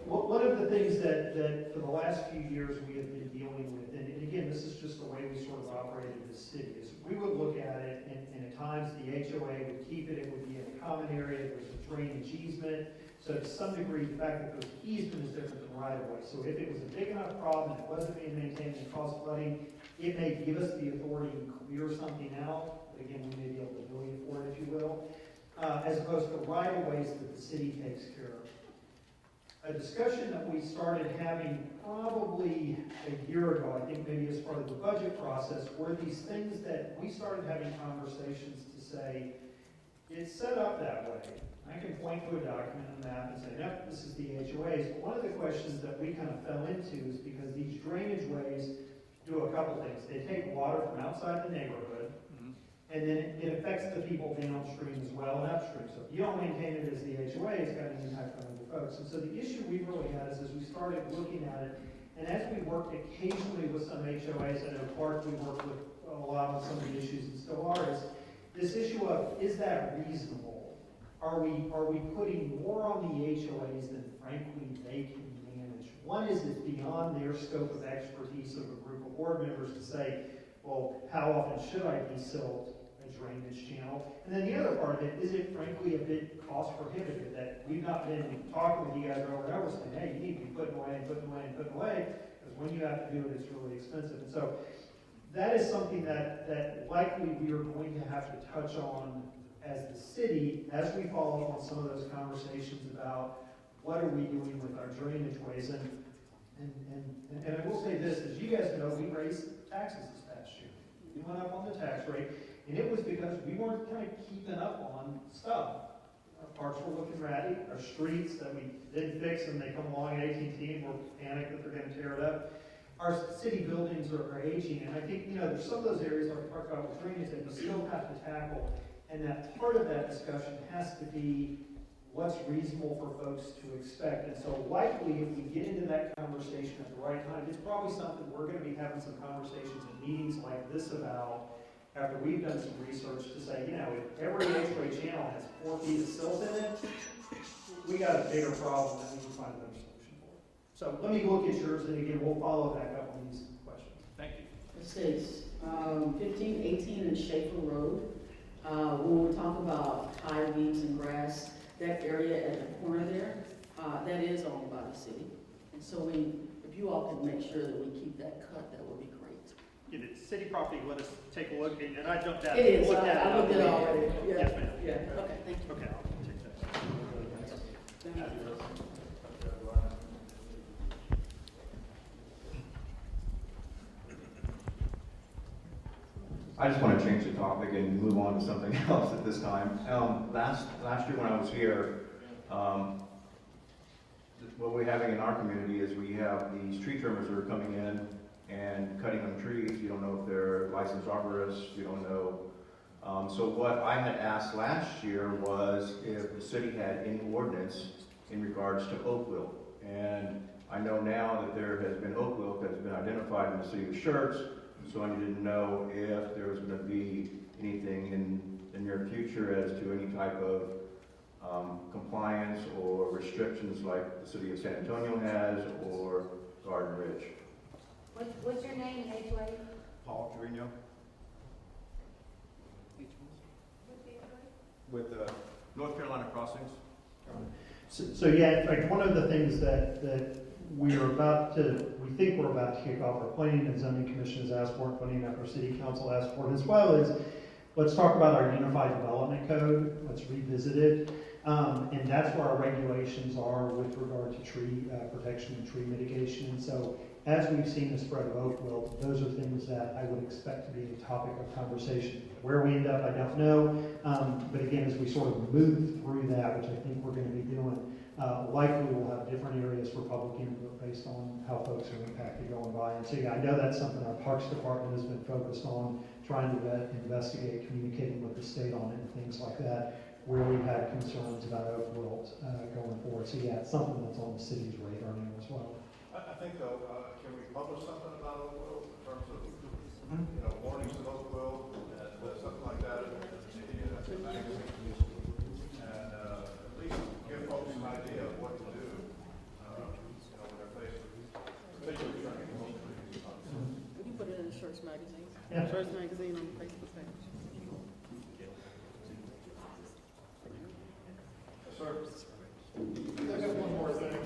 one of the things that for the last few years we have been dealing with, and again, this is just the way we sort of operated this city, is we would look at it, and at times the HOA would keep it, it would be in a common area, there's a drainage easement, so to some degree, the fact that there's easement is different than right-of-way. So if it was a big enough problem, and it wasn't being maintained and caused flooding, it may give us the authority to clear something out, but again, we may be able to bill you for it, if you will, as opposed to right-of-ways that the city takes care of. A discussion that we started having probably a year ago, I think maybe as part of the budget process, were these things that we started having conversations to say, it's set up that way. I can point to a document on the map and say, nope, this is the HOAs. But one of the questions that we kind of fell into is because these drainage ways do a couple things. They take water from outside the neighborhood, and then it affects the people downstream as well and upstream. So if you don't maintain it as the HOA, it's got an impact on other folks. And so the issue we really had is as we started looking at it, and as we worked occasionally with some HOAs, I know Clark, we worked with a lot on some of the issues and still are, is this issue of, is that reasonable? are we putting more on the HOAs than frankly they can manage? One is it's beyond their scope of expertise of a group of board members to say, well, how often should I desilt a drainage channel? And then the other part of it, is it frankly a bit cost prohibitive that we've not been talking with you guys over and over saying, hey, you need to be putting away and putting away and putting away, because when you have to do it, it's really expensive. And so that is something that likely we are going to have to touch on as the city, as we follow up on some of those conversations about what are we doing with our drainage ways. And I will say this, as you guys know, we raised taxes this past year. We went up on the tax rate, and it was because we weren't kind of keeping up on stuff. Our parks were looking ratty, our streets that we didn't fix, and they come along at AT&T and we're panicked that they're going to tear it up. Our city buildings are aging, and I think, there's some of those areas like we talked about with drainage that we still have to tackle, and that part of that discussion has to be what's reasonable for folks to expect. And so likely, if we get into that conversation at the right time, it's probably something we're going to be having some conversations in meetings like this about after we've done some research to say, if every HOA channel has 4 feet of silt in it, we got a bigger problem that we can find a better solution for. So let me look at yours, and again, we'll follow back up on these questions. Thank you. It says 1518 and Schaefer Road. When we talk about high weeds and grass, that area at the corner there, that is owned by the city. And so if you all can make sure that we keep that cut, that would be great. If it's city property, let us take a look, and I jumped out. It is, looked at I looked at it already. Yeah. Yes, ma'am. Yeah, okay, thank you. Okay, I'll take that. Thank you. I just want to change the topic and move on to something else at this time. Last year when I was here, what we're having in our community is we have these tree trimmers that are coming in and cutting them trees. You don't know if they're licensed arborists, you don't know. So what I had asked last year was if the city had any ordinance in regards to oak wilt. And I know now that there has been oak wilt that has been identified in the city of Schertz. So I needed to know if there was going to be anything in the near future as to any type of compliance or restrictions like the city of San Antonio has or Garden Ridge. What's your name, HOA? Paul Trevino. With North Carolina Crossings. So yeah, in fact, one of the things that we think we're about to kick off, our Planning and Zoning Commission has asked for, Planning and our City Council asked for it as well, is let's talk about our Unified Development Code. Let's revisit it. And that's where our regulations are with regard to tree protection and tree mitigation. And so as we've seen the spread of oak wilt, those are things that I would expect to be a topic of conversation. Where we end up, I don't know. But again, as we sort of move through that, which I think we're going to be doing, likely we'll have different areas for public input based on how folks are impacted going by. And so yeah, I know that's something our Parks Department has been focused on, trying to investigate, communicating with the state on it and things like that, where we've had concerns about oak wilt going forward. So yeah, it's something that's on the city's radar now as well. I think though, can we publish something about oak wilt in terms of, warnings of oak wilt and something like that in the magazine? And at least give folks an idea of what to do, when they're faced with particularly trimming oak trees. We can put it in the Schertz magazine. Yeah. Schertz magazine on the Facebook page. Yes, sir. I got one more thing.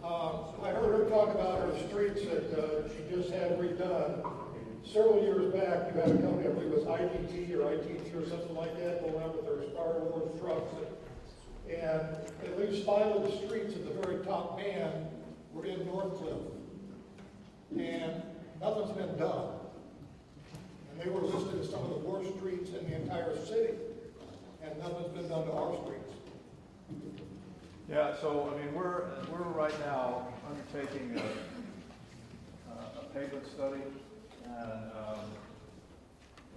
I heard her talk about her streets that she just had redone. Several years back, you had a company, I believe it was ITT or something like that, go around with their Star Wars trucks. And at least 5 of the streets at the very top band were in Northcliffe. And nothing's been done. And they were listed as some of the worst streets in the entire city. And nothing's been done to our streets. Yeah, so, we're right now undertaking a pavement study, and,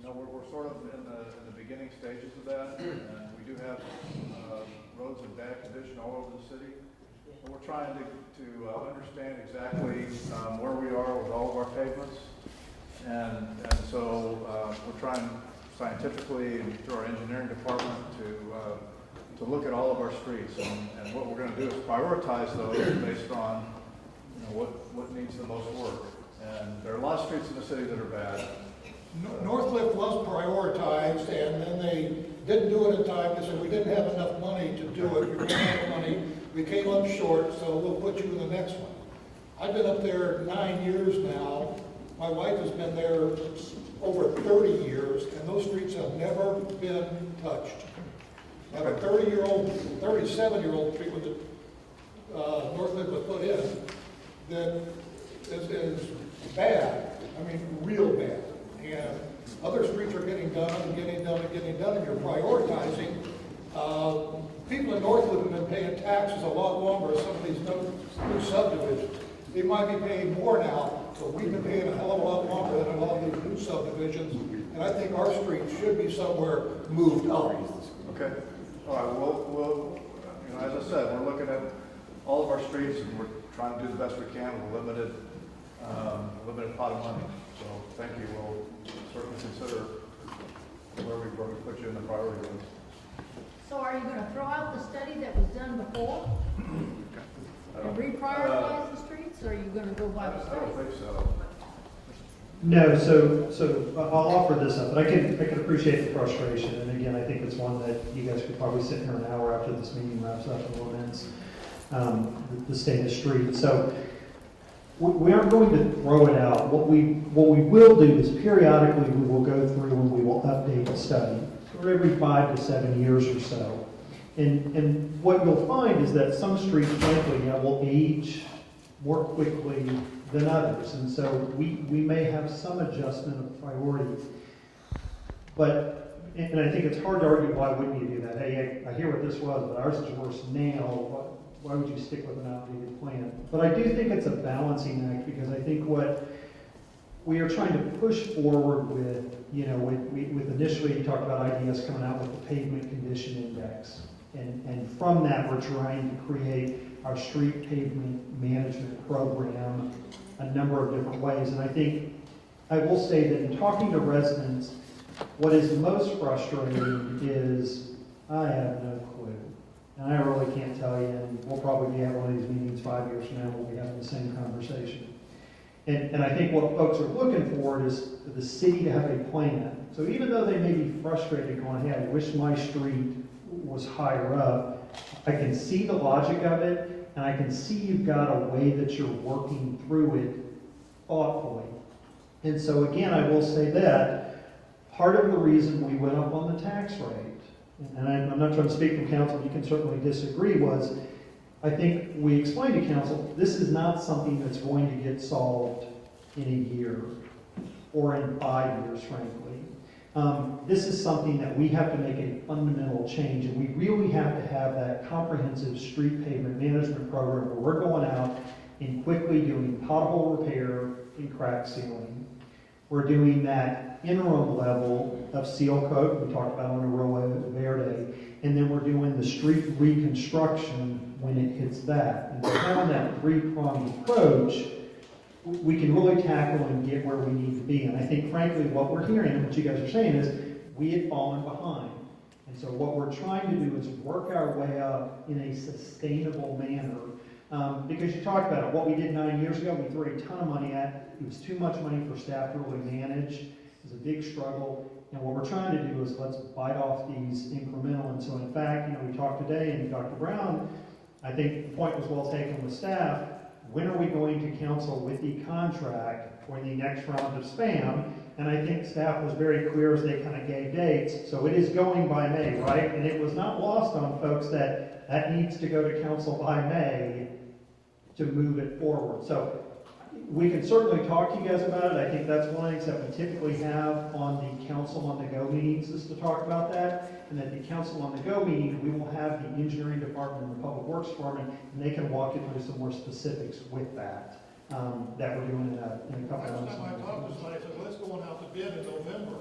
we're sort of in the beginning stages of that, and we do have roads in bad condition all over the city. And we're trying to understand exactly where we are with all of our pavements, and so we're trying scientifically and through our engineering department to to look at all of our streets, and what we're gonna do is prioritize those based on, what needs the most work. And there are a lot of streets in the city that are bad. Northcliffe was prioritized, and then they didn't do it in time, because we didn't have enough money to do it. We ran out of money, we came up short, so we'll put you in the next one. I've been up there 9 years now. My wife has been there over 30 years, and those streets have never been touched. I have a 37-year-old street with the Northcliffe was put in that is bad. I mean, real bad. And other streets are getting done and getting done and getting done, and you're prioritizing. People in Northcliffe have been paying taxes a lot longer as some of these new subdivisions. They might be paying more now, but we've been paying a hell of a lot longer than a lot of these new subdivisions. And I think our streets should be somewhere moved up. Okay. All right, we'll, as I said, we're looking at all of our streets, and we're trying to do the best we can with a limited pot of money. So thank you. We'll certainly consider where we put you in the priority list. So are you gonna throw out the study that was done before? And reprioritize the streets, or are you gonna go by the I study? don't think so. No, so I'll offer this up, but I can appreciate the frustration, and again, I think it's one that you guys could probably sit here an hour after this meeting wraps up and laments the state of the street. So we aren't going to throw it out. What we will do is periodically we will go through and we will update the study for every 5 to 7 years or so. And what you'll find is that some streets, frankly, will age more quickly than others. And so we may have some adjustment of priorities. But, and I think it's hard to argue, why wouldn't you do that? Hey, I hear what this was, but ours is worse now. Why would you stick with an outdated plan? But I do think it's a balancing act, because I think what we are trying to push forward with, with initially you talked about ideas coming out with the pavement condition index. And from that, we're trying to create our street pavement management program a number of different ways. And I think I will say that in talking to residents, what is most frustrating is I have no clue. And I really can't tell you, and we'll probably be at one of these meetings 5 years from now, we'll be having the same conversation. And I think what folks are looking for is for the city to have a plan. So even though they may be frustrated going, hey, I wish my street was higher up, I can see the logic of it, and I can see you've got a way that you're working through it thoughtfully. And so again, I will say that part of the reason we went up on the tax rate, and I'm not trying to speak from council, you can certainly disagree, was I think we explained to council, this is not something that's going to get solved in a year or in 5 years, frankly. This is something that we have to make a fundamental change, and we really have to have that comprehensive street pavement management program where we're going out and quickly doing pothole repair and crack sealing. We're doing that interim level of seal coat, we talked about on Arroyo Verde, and then we're doing the street reconstruction when it hits that. And so having that three-pronged approach, we can really tackle and get where we need to be. And I think, frankly, what we're hearing and what you guys are saying is we had fallen behind. And so what we're trying to do is work our way up in a sustainable manner. Because you talked about it, what we did 9 years ago, we threw a ton of money at. It was too much money for staff to really manage. It was a big struggle. And what we're trying to do is let's bite off these incremental. And so in fact, we talked today, and Dr. Brown, I think the point was well taken with staff. When are we going to council with the contract for the next round of spam? And I think staff was very clear as they kind of gave dates. So it is going by May, right? And it was not lost on folks that that needs to go to council by May to move it forward. So we can certainly talk to you guys about it. I think that's one of the things that we typically have on the council on the go meetings, is to talk about that. And at the council on the go meeting, we will have the engineering department and the public works department, and they can walk you through some more specifics with that, that we're doing in a couple of months. Last time I talked to somebody, I said, let's go out to bid in November.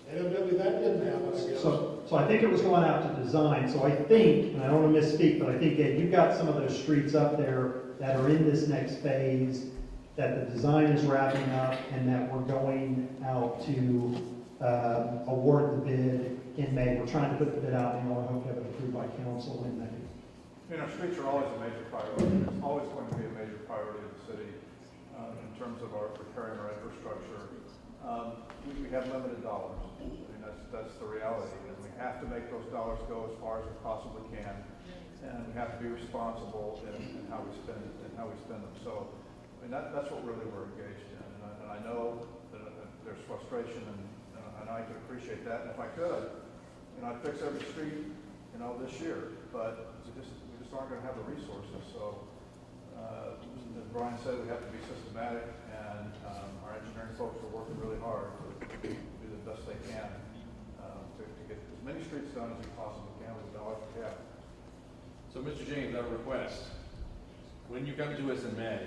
And evidently that didn't happen, I guess. So I think it was going out to design. So I think, and I don't want to misspeak, but I think, Gabe, you've got some of those streets up there that are in this next phase, that the design is wrapping up, and that we're going out to award the bid in in May. We're trying to put the bid out in order, hope to have it approved by council in May. You know, streets are always a major priority. It's always going to be a major priority of the city in terms of our repairing our infrastructure. We have limited dollars. I mean, that's the reality. And we have to make those dollars go as far as we possibly can. And we have to be responsible in how we spend it and how we spend them. So, I mean, that's what really we're engaged in. And I know that there's frustration, and I can appreciate that. And if I could, you know, I'd fix every street, you know, this year. But we just aren't going to have the resources. So, as Brian said, we have to be systematic, and our engineering folks are working really hard to do the best they can to get as many streets done as we possibly can with the dollars we have. So, Mr. James, I have a request. When you come to us in May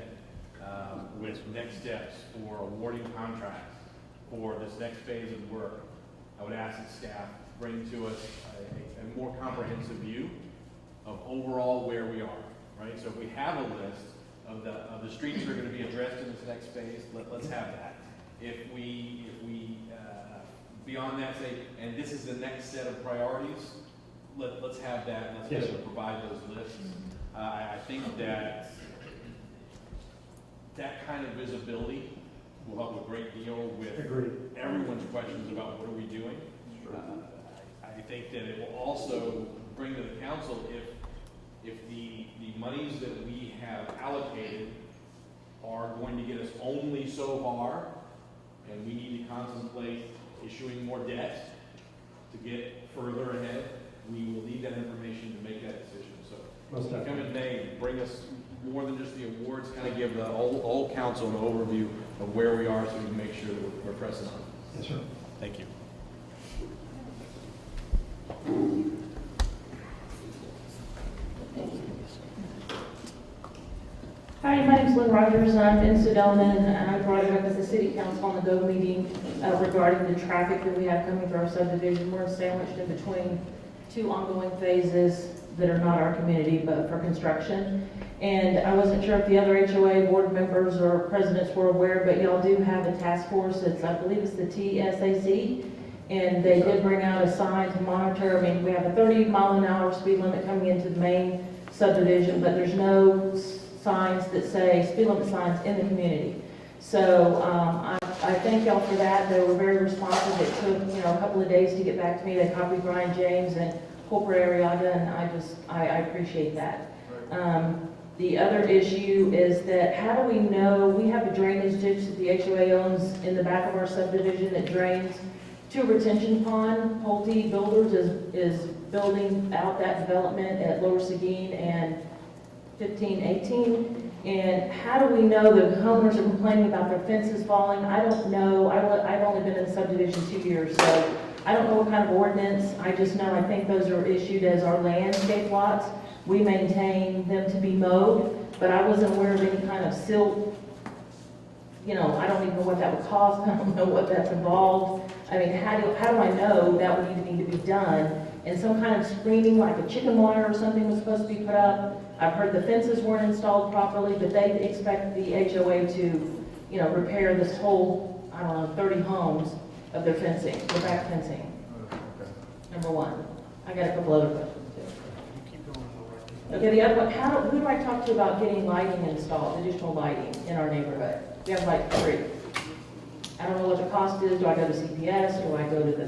with next steps for awarding contracts for this next phase of work, I would ask that staff bring to us a more comprehensive view of overall where we are, right? So if we have a list of the streets that are going to be addressed in this next phase, let's have that. If we beyond that say, and this is the next set of priorities, let's have that. Let's be able to provide those lists. I think that kind of visibility will help a great deal with everyone's questions about what are we doing. I think that it will also bring to the council if the monies that we have allocated are going to get us only so far, and we need to contemplate issuing more debt to get further ahead, we will need that information to make that decision. So come in May, bring us more than just the awards, kind of give the whole council an overview of where we are so we can make sure that we're pressing on. Yes, sir. Thank you. Hi, my name's Lynn Rogers. I'm in Sedona, and I brought it up at the city council on the GO meeting regarding the traffic that we have coming through our subdivision. We're sandwiched in between two ongoing phases that are not our community, but for construction. And I wasn't sure if the other HOA board members or presidents were aware, but y'all do have a task force. I believe it's the TSAC. And they did bring out a sign to monitor. I mean, we have a 30-mile-an-hour speed limit coming into the main subdivision, but there's no signs that say speed limit signs in the community. So I thank y'all for that. They were very responsive. It took, you know, a couple of days to get back to me. They copied Brian James and Corporate Arriaga, and I appreciate that. The other issue is that how do we know, we have a drainage ditch that the HOA owns in the back of our subdivision that drains to a retention pond. Pulte Builders is building out that development at Lower Seguin and 1518. And how do we know the homeowners are complaining about their fences falling? I don't know. I've only been in the subdivision 2 years, so I don't know what kind of ordinance. I just know I think those are issued as our landscape lots. We maintain them to be mowed, but I wasn't aware of any kind of silt. You know, I don't even know what that would cost. I don't know what that's involved. I mean, how do I know that would need to be done? And some kind of screening, like a chicken wire or something was supposed to be put up. I've heard the fences weren't installed properly, but they expect the HOA to, you know, repair this whole, I don't know, 30 homes of their fencing, their back fencing. Number one. I got a couple other questions too. Okay, the other one, who do I talk to about getting lighting installed, additional lighting in our neighborhood? We have like 3. I don't know what the cost is. Do I go to CPS? Do I go to the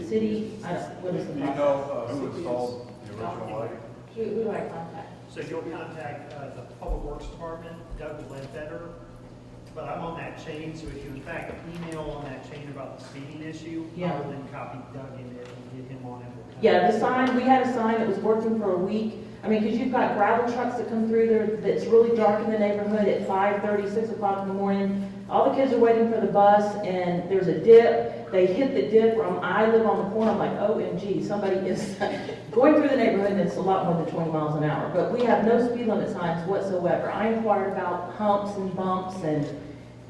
city? What is the process? Do you know who installed the original lighting? Who do I contact? So you'll contact the Public Works Department, Doug Ledbetter, but I'm on that chain, so if you in fact email on that chain about the speeding issue, I will then copy Doug in it and get him on it. Yeah, the sign, we had a sign that was working for a week. I mean, because you've got gravel trucks that come through there that's really dark in the neighborhood at 5:30, 6 o'clock in the morning. All the kids are waiting for the bus, and there's a dip. They hit the dip. I live on the corner. I'm like, OMG, somebody is going through the neighborhood, and it's a lot more than 20 miles an hour. But we have no speed limit signs whatsoever. I inquired about humps and bumps and,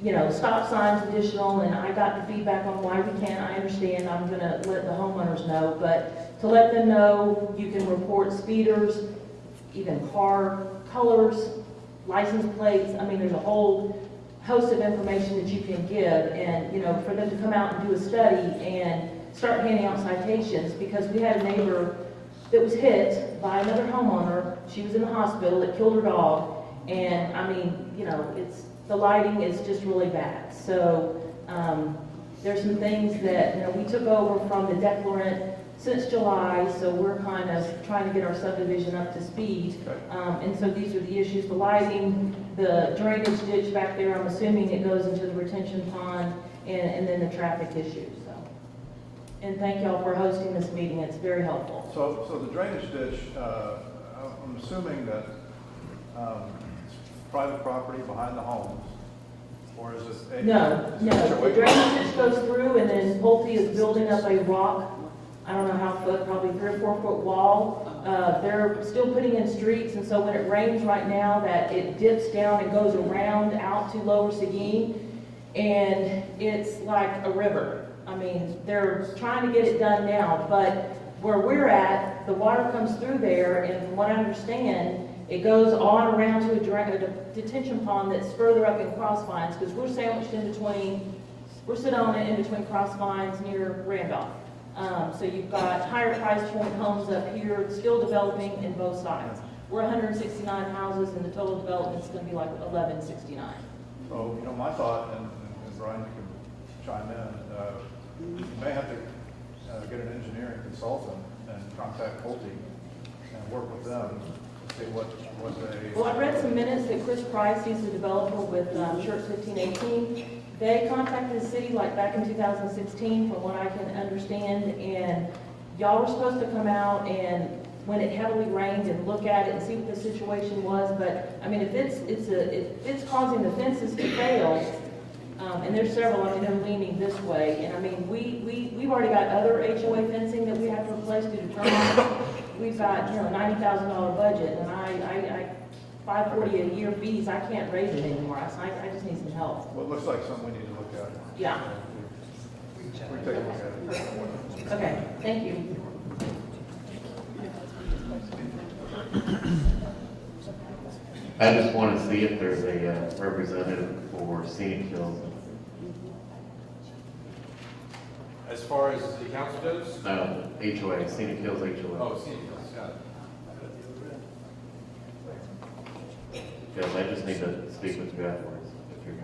you know, stop signs additional, and I got the feedback on why we can't. I understand. I'm going to let the homeowners know. But to let them know, you can report speeders, even car colors, license plates. I mean, there's a whole host of information that you can give, and, you know, for them to come out and do a study and start handing out citations, because we had a neighbor that was hit by another homeowner. She was in the hospital, it killed her dog, and I mean, you know, the lighting is just really bad. So, there's some things that, you know, we took over from the declarant since July, so we're kind of trying to get our subdivision up to speed. And so these are the issues: the lighting, the drainage ditch back there, I'm assuming it goes into the retention pond, and then the traffic issues, so. And thank y'all for hosting this meeting, it's very helpful. So the drainage ditch, I'm assuming that it's private property behind the homes, or is it? No, the drainage ditch goes through, and then Pulte is building up a rock, I don't know how foot, probably 3 or 4 foot wall. They're still putting in streets, and so when it rains right now, that it dips down and goes around out to Lower Seguin, and it's like a river. I mean, they're trying to get it done now, but where we're at, the water comes through there, and from what I understand, it goes on around to a detention pond that's further up in Crossvines, because we're sandwiched in between, we're sitting on it in between Crossvines near Randolph. So you've got higher price point homes up here, still developing in both sides. We're 169 houses, and the total development's gonna be like 1169. So, you know, my thought, and Brian, you can chime in, you may have to get an engineering consultant and contact Pulte and work with them to see what they. Well, I read some minutes that Chris Price, he's the developer with Schertz 1518. They contacted the city like back in 2016, from what I can understand, and y'all were supposed to come out and when it heavily rained and look at it and see what the situation was. But I mean, if it's causing the fences to fail, and there's several, I mean, they're leaning this way, and I mean, we've already got other HOA fencing that we have to replace due to termites. We've got, you know, $90,000 budget, and I $540 a year fees, I can't raise it anymore. I just need some help. Well, it looks like something we need to look at. Yeah. We can take a look at it. Okay, thank you. I just want to see if there's a representative for Scenic Hills. As far as the council goes? HOA, Scenic Hills HOA. Oh, Scenic Hills, got it. Because I just need to speak with you afterwards, if you're here.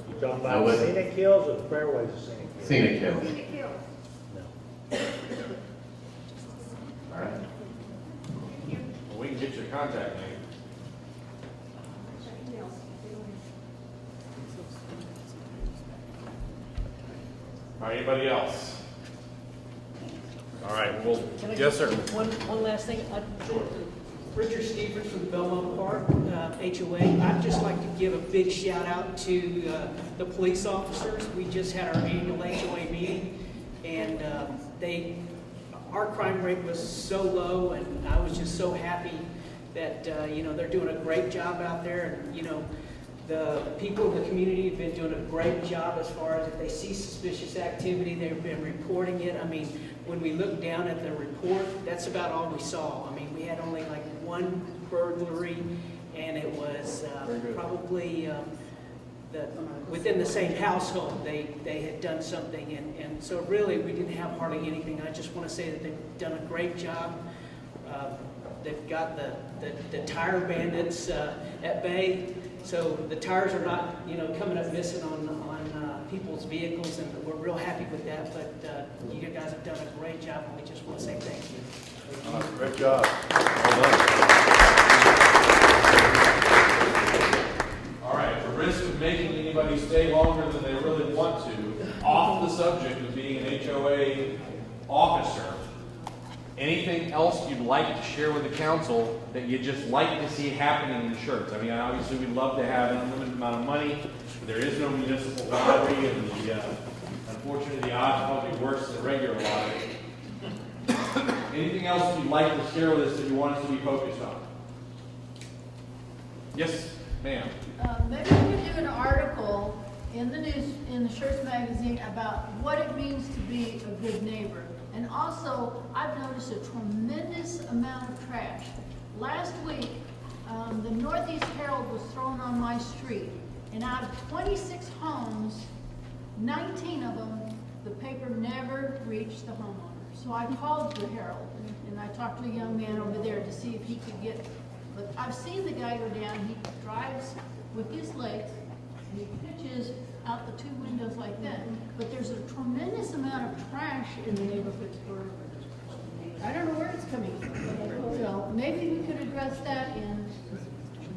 You talking about Scenic Hills or the Fairways of Scenic Hills? Scenic Hills. No. All right. Well, we can get your contact name. All right, anybody else? All right, well, yes, sir. One last thing. Richard Stevens from Belmont Park, HOA. I'd just like to give a big shout out to the police officers. We just had our annual HOA meeting, and our crime rate was so low, and I was just so happy that you know, they're doing a great job out there, and you know, the people in the community have been doing a great job as far as if they see suspicious activity, they've been reporting it. I mean, when we looked down at the report, that's about all we saw. I mean, we had only like one burglary, and it was probably within the same household they had done something, and so really we didn't have hardly anything. I just want to say that they've done a great job. They've got the tire bandits at bay, so the tires are not, you know, coming up missing on people's vehicles, and we're real happy with that. But you guys have done a great job, and we just want to say thank you. Great job. Well done. All right, at the risk of making anybody stay longer than they really want to, off the subject of being an HOA officer, anything else you'd like to share with the council that you'd just like to see happening in Schertz? I mean, obviously we'd love to have an unlimited amount of money, but there is no municipal lottery, and unfortunately the odds are probably worse than regular lottery. Anything else you'd like to share with us that you want us to be focused on? Yes, ma'am. Maybe we could do an article in the news, in the Schertz magazine, about what it means to be a good neighbor. And also, I've noticed a tremendous amount of trash. Last week, the Northeast Herald was thrown on my street, and out of 26 homes 19 of them, the paper never reached the homeowner. So I called the Herald, and I talked to a young man over there to see if he could get, but I've seen the guy go down, he drives with his legs, and he pitches out the two windows like that. But there's a tremendous amount of trash in the neighborhoods where, I don't know where it's coming from. So maybe we could address that in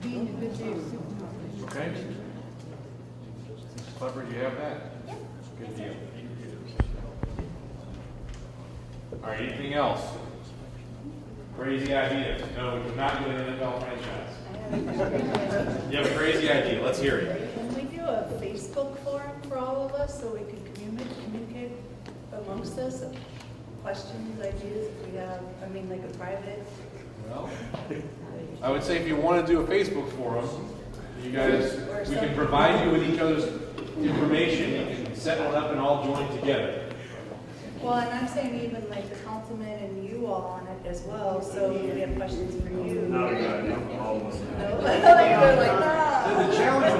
being a good neighbor. Okay. Clever, you have that? Good deal. All right, anything else? Crazy idea. No, we cannot do an NFL franchise. You have a crazy idea. Let's hear it. Can we do a Facebook forum for all of us so we can communicate amongst us? Questions, ideas, if we have, I mean, like a private? Well, I would say if you want to do a Facebook forum, you guys, we can provide you with each other's information. You can set one up and all join together. Well, and I'm saying even like the councilman and you all on it as well, so we have questions for you. No, all of us. No? They're like, no. The challenge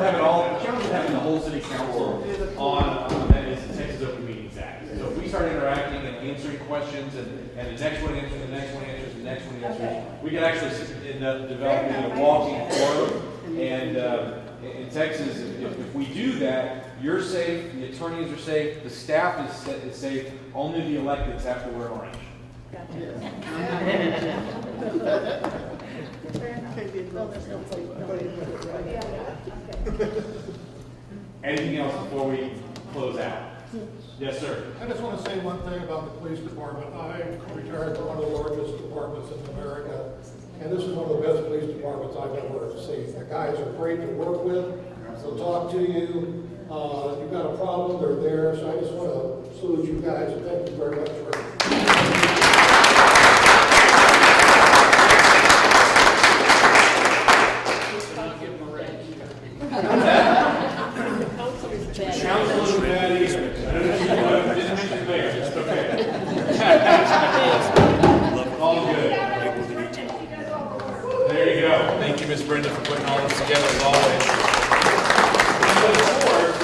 with having the whole city council on that is the Texas Open Meetings Act. So if we start interacting and answering questions, and the next one answers, the next one answers, the next one answers, we can actually end up developing a walking forum. And in Texas, if we do that, you're safe, the attorneys are safe, the staff is safe. Only the electeds have to wear orange. Anything else before we close out? Yes, sir. I just want to say one thing about the police department. I retired from one of the largest departments in America, and this is one of the best police departments I've ever seen. The guys are great to work with. They'll talk to you. If you've got a problem, they're there. So I just want to salute you guys. Thank you very much for Sounds a little bad either. Didn't mention there. It's okay. All good. There you go. Thank you, Miss Brenda, for putting all this together as always.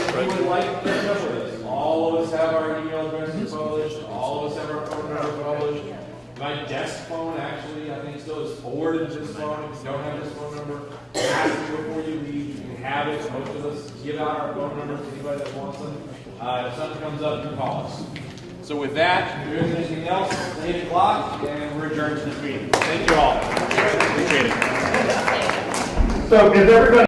If you would like to catch up with us, all of us have our email addresses published. All of us have our phone number published. My desk phone, actually, I think still is forwarded to this phone. If you don't have this phone number, ask me before you leave. You can have it. Most of us give out our phone numbers to anybody that wants them. If something comes up, you call us. So with that, if there isn't anything else, it's 8 o'clock, and we're adjourned to this meeting. Thank you all. Appreciate it. So is everybody